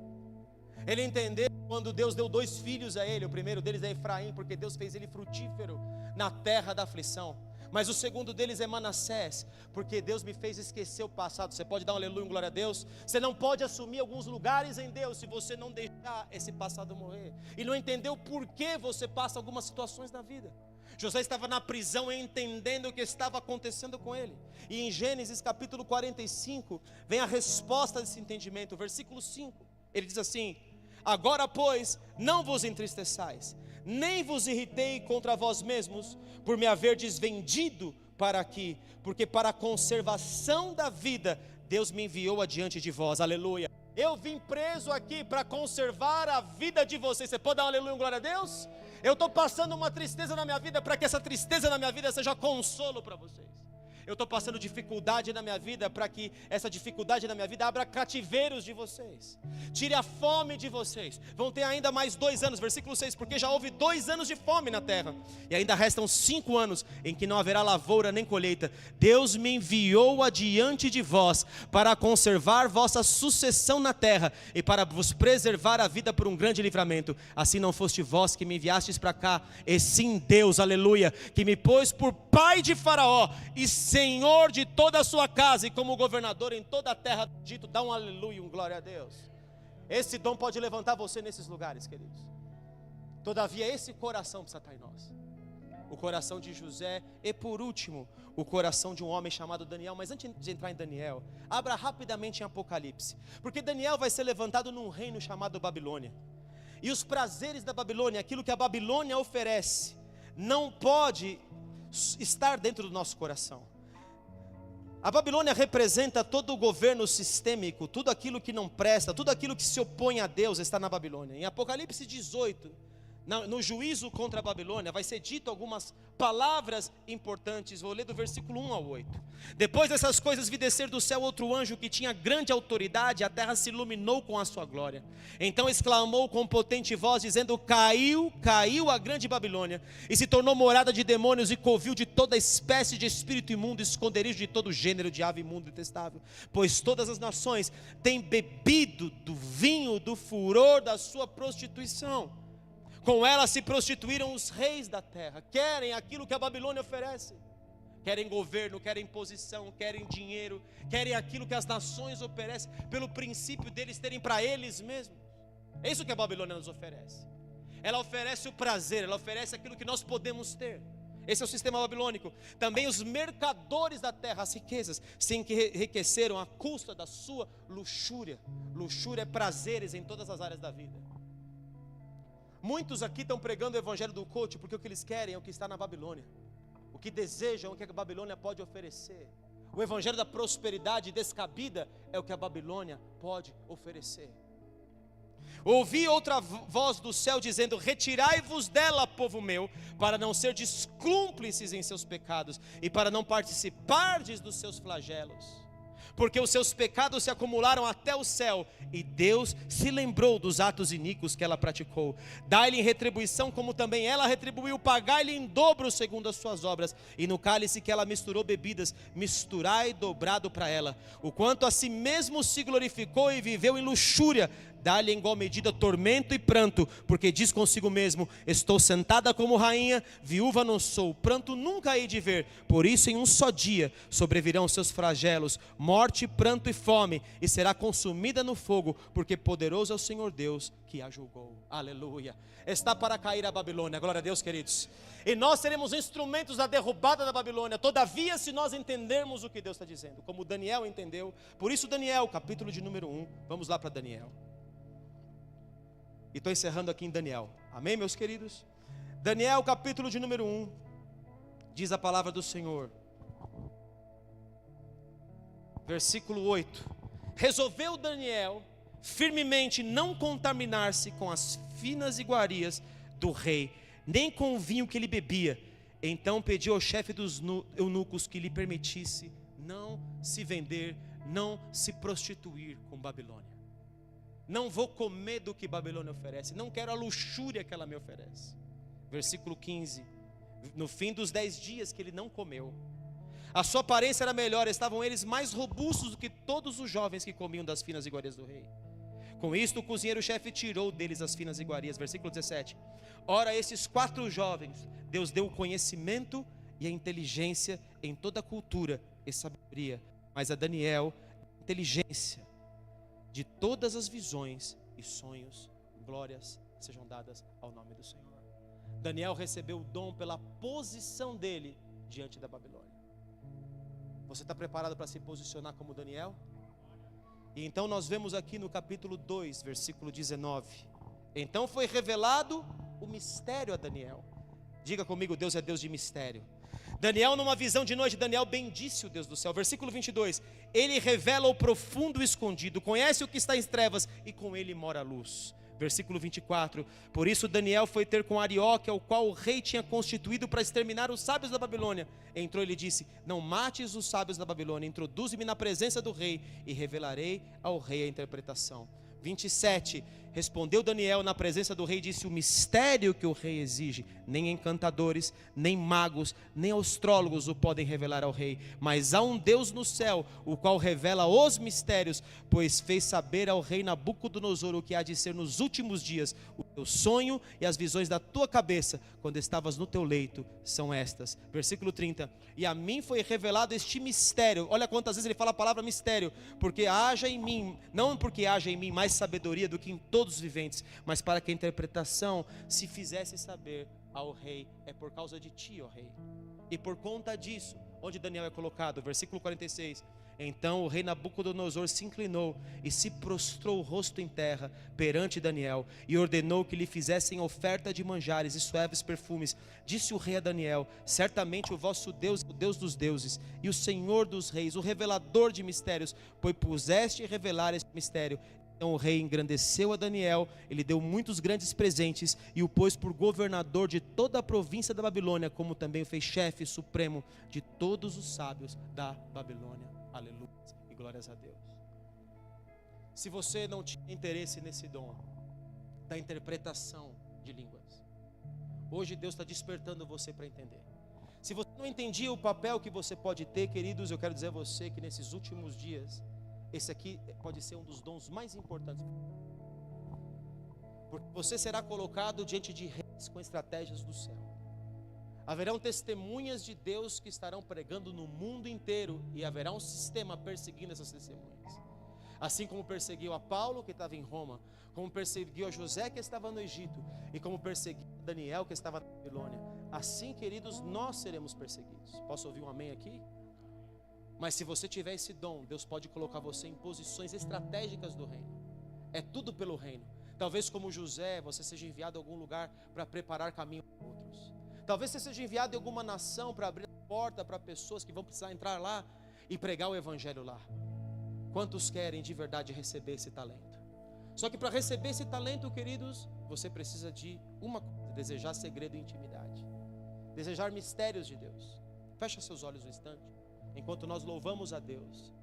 B: Ele entendeu quando Deus deu 2 filhos a ele. O primeiro deles é Efraim, porque Deus fez ele frutífero na terra da aflição. Mas o segundo deles é Manassés, porque Deus me fez esquecer o passado. Você pode dar um aleluia, um glória a Deus? Você não pode assumir alguns lugares em Deus se você não deixar esse passado morrer, e não entendeu por que você passa algumas situações na vida. José estava na prisão entendendo o que estava acontecendo com ele. E em Gênesis capítulo 45 vem a resposta desse entendimento, versículo 5. Ele diz assim: agora pois não vos entristeçais, nem vos irritei contra vós mesmos, por me haverdes vendido para aqui, porque para a conservação da vida Deus me enviou adiante de vós. Aleluia. Eu vim preso aqui para conservar a vida de vocês. Você pode dar um aleluia, um glória a Deus? Eu estou passando uma tristeza na minha vida, para que essa tristeza na minha vida seja consolo para vocês. Eu estou passando dificuldade na minha vida, para que essa dificuldade na minha vida abra cativeiros de vocês, tire a fome de vocês. Vão ter ainda mais 2 anos, versículo 6, porque já houve 2 anos de fome na terra, e ainda restam 5 anos em que não haverá lavoura nem colheita. Deus me enviou adiante de vós, para conservar vossa sucessão na terra, e para vos preservar a vida por um grande livramento. Assim não foste vós que me enviastes para cá, e sim Deus, aleluia, que me pôs por pai de Faraó, e Senhor de toda a sua casa, e como governador em toda a terra do Egito. Dá um aleluia, um glória a Deus. Esse dom pode levantar você nesses lugares, queridos. Todavia esse coração precisa estar em nós, o coração de José, e por último, o coração de um homem chamado Daniel. Mas antes de entrar em Daniel, abra rapidamente em Apocalipse, porque Daniel vai ser levantado num reino chamado Babilônia, e os prazeres da Babilônia, aquilo que a Babilônia oferece, não pode estar dentro do nosso coração. A Babilônia representa todo o governo sistêmico, tudo aquilo que não presta, tudo aquilo que se opõe a Deus está na Babilônia. Em Apocalipse 18, no juízo contra a Babilônia, vai ser dito algumas palavras importantes. Vou ler do versículo 1 ao 8. Depois dessas coisas vi descer do céu outro anjo que tinha grande autoridade, a terra se iluminou com a sua glória. Então exclamou com potente voz, dizendo: caiu a grande Babilônia, e se tornou morada de demônios e covil de toda espécie de espírito imundo, esconderijo de todo gênero de ave imunda e detestável. Pois todas as nações têm bebido do vinho do furor da sua prostituição. Com ela se prostituíram os reis da terra. Querem aquilo que a Babilônia oferece. Querem governo, querem posição, querem dinheiro, querem aquilo que as nações oferecem, pelo princípio deles terem para eles mesmos. É isso que a Babilônia nos oferece. Ela oferece o prazer, ela oferece aquilo que nós podemos ter. Esse é o sistema babilônico. Também os mercadores da terra, as riquezas, se enriqueceram à custa da sua luxúria. Luxúria é prazeres em todas as áreas da vida. Muitos aqui estão pregando o evangelho do coach porque o que eles querem é o que está na Babilônia. O que desejam é o que a Babilônia pode oferecer. O evangelho da prosperidade descabida é o que a Babilônia pode oferecer. Ouvi outra voz do céu dizendo: retirai-vos dela, povo meu, para não serdes cúmplices em seus pecados e para não participardes dos seus flagelos. Porque os seus pecados se acumularam até o céu, e Deus se lembrou dos atos iníquos que ela praticou. Dai-lhe em retribuição, como também ela retribuiu, pagai-lhe em dobro segundo as suas obras. E no cálice que ela misturou bebidas, misturai dobrado para ela. O quanto a si mesmo se glorificou e viveu em luxúria, dá-lhe em igual medida tormento e pranto, porque diz consigo mesmo: estou sentada como rainha, viúva não sou, pranto nunca hei de ver. Por isso em um só dia sobrevirão seus flagelos, morte, pranto e fome, e será consumida no fogo, porque poderoso é o Senhor Deus que a julgou. Aleluia. Está para cair a Babilônia, glória a Deus, queridos. E nós seremos instrumentos da derrubada da Babilônia. Todavia, se nós entendermos o que Deus está dizendo, como Daniel entendeu. Por isso Daniel, capítulo de número 1, vamos lá para Daniel. E estou encerrando aqui em Daniel. Amém, meus queridos? Daniel, capítulo de número 1. Diz a palavra do Senhor. Versículo 8. Resolveu Daniel firmemente não contaminar-se com as finas iguarias do rei, nem com o vinho que ele bebia. Então pediu ao chefe dos eunucos que lhe permitisse não se vender, não se prostituir com Babilônia. Não vou comer do que Babilônia oferece, não quero a luxúria que ela me oferece. Versículo 15. No fim dos 10 dias que ele não comeu, a sua aparência era melhor, estavam eles mais robustos do que todos os jovens que comiam das finas iguarias do rei. Com isto o cozinheiro-chefe tirou deles as finas iguarias. Versículo 17. Ora, esses 4 jovens, Deus deu o conhecimento e a inteligência em toda a cultura e sabedoria, mas a Daniel, inteligência de todas as visões e sonhos. Glórias sejam dadas ao nome do Senhor. Daniel recebeu o dom pela posição dele diante da Babilônia. Você está preparado para se posicionar como Daniel? E então nós vemos aqui no capítulo 2, versículo 19. Então foi revelado o mistério a Daniel. Diga comigo: Deus é Deus de mistério. Daniel, numa visão de noite, Daniel bendisse o Deus do céu. Versículo 22. Ele revela o profundo escondido, conhece o que está em trevas e com ele mora a luz. Versículo 24. Por isso Daniel foi ter com Arioque, ao qual o rei tinha constituído para exterminar os sábios da Babilônia. Entrou e lhe disse: não mates os sábios da Babilônia, introduze-me na presença do rei e revelarei ao rei a interpretação. 27. Respondeu Daniel na presença do rei e disse: o mistério que o rei exige, nem encantadores, nem magos, nem astrólogos o podem revelar ao rei, mas há um Deus no céu, o qual revela os mistérios, pois fez saber ao rei Nabucodonosor o que há de ser nos últimos dias. O teu sonho e as visões da tua cabeça, quando estavas no teu leito, são estas. Versículo 30. E a mim foi revelado este mistério. Olha quantas vezes ele fala a palavra mistério. Porque haja em mim, não porque haja em mim mais sabedoria do que em todos os viventes, mas para que a interpretação se fizesse saber ao rei. É por causa de ti, ó rei. E por conta disso, onde Daniel é colocado, versículo 46. Então o rei Nabucodonosor se inclinou e se prostrou o rosto em terra perante Daniel e ordenou que lhe fizessem oferta de manjares e suaves perfumes. Disse o rei a Daniel: certamente o vosso Deus é o Deus dos deuses e o Senhor dos reis, o revelador de mistérios, pois puseste revelar este mistério. Então o rei engrandeceu a Daniel, ele deu muitos grandes presentes e o pôs por governador de toda a província da Babilônia, como também o fez chefe supremo de todos os sábios da Babilônia. Aleluia e glórias a Deus. Se você não tinha interesse nesse dom da interpretação de línguas, hoje Deus está despertando você para entender. Se você não entendia o papel que você pode ter, queridos, eu quero dizer a você que nesses últimos dias, esse aqui pode ser um dos dons mais importantes. Porque você será colocado diante de reis com estratégias do céu. Haverão testemunhas de Deus que estarão pregando no mundo inteiro e haverá um sistema perseguindo essas testemunhas. Assim como perseguiu a Paulo, que estava em Roma, como perseguiu a José, que estava no Egito, e como perseguiu a Daniel, que estava na Babilônia. assim, queridos, nós seremos perseguidos. Posso ouvir um amém aqui? Mas se você tiver esse dom, Deus pode colocar você em posições estratégicas do reino. É tudo pelo reino. Talvez como José, você seja enviado a algum lugar para preparar caminho para outros. Talvez você seja enviado em alguma nação para abrir a porta para pessoas que vão precisar entrar lá e pregar o evangelho lá. Quantos querem de verdade receber esse talento? Só que para receber esse talento, queridos, você precisa de uma coisa: desejar segredo e intimidade, desejar mistérios de Deus. Fecha seus olhos um instante, enquanto nós louvamos a Deus.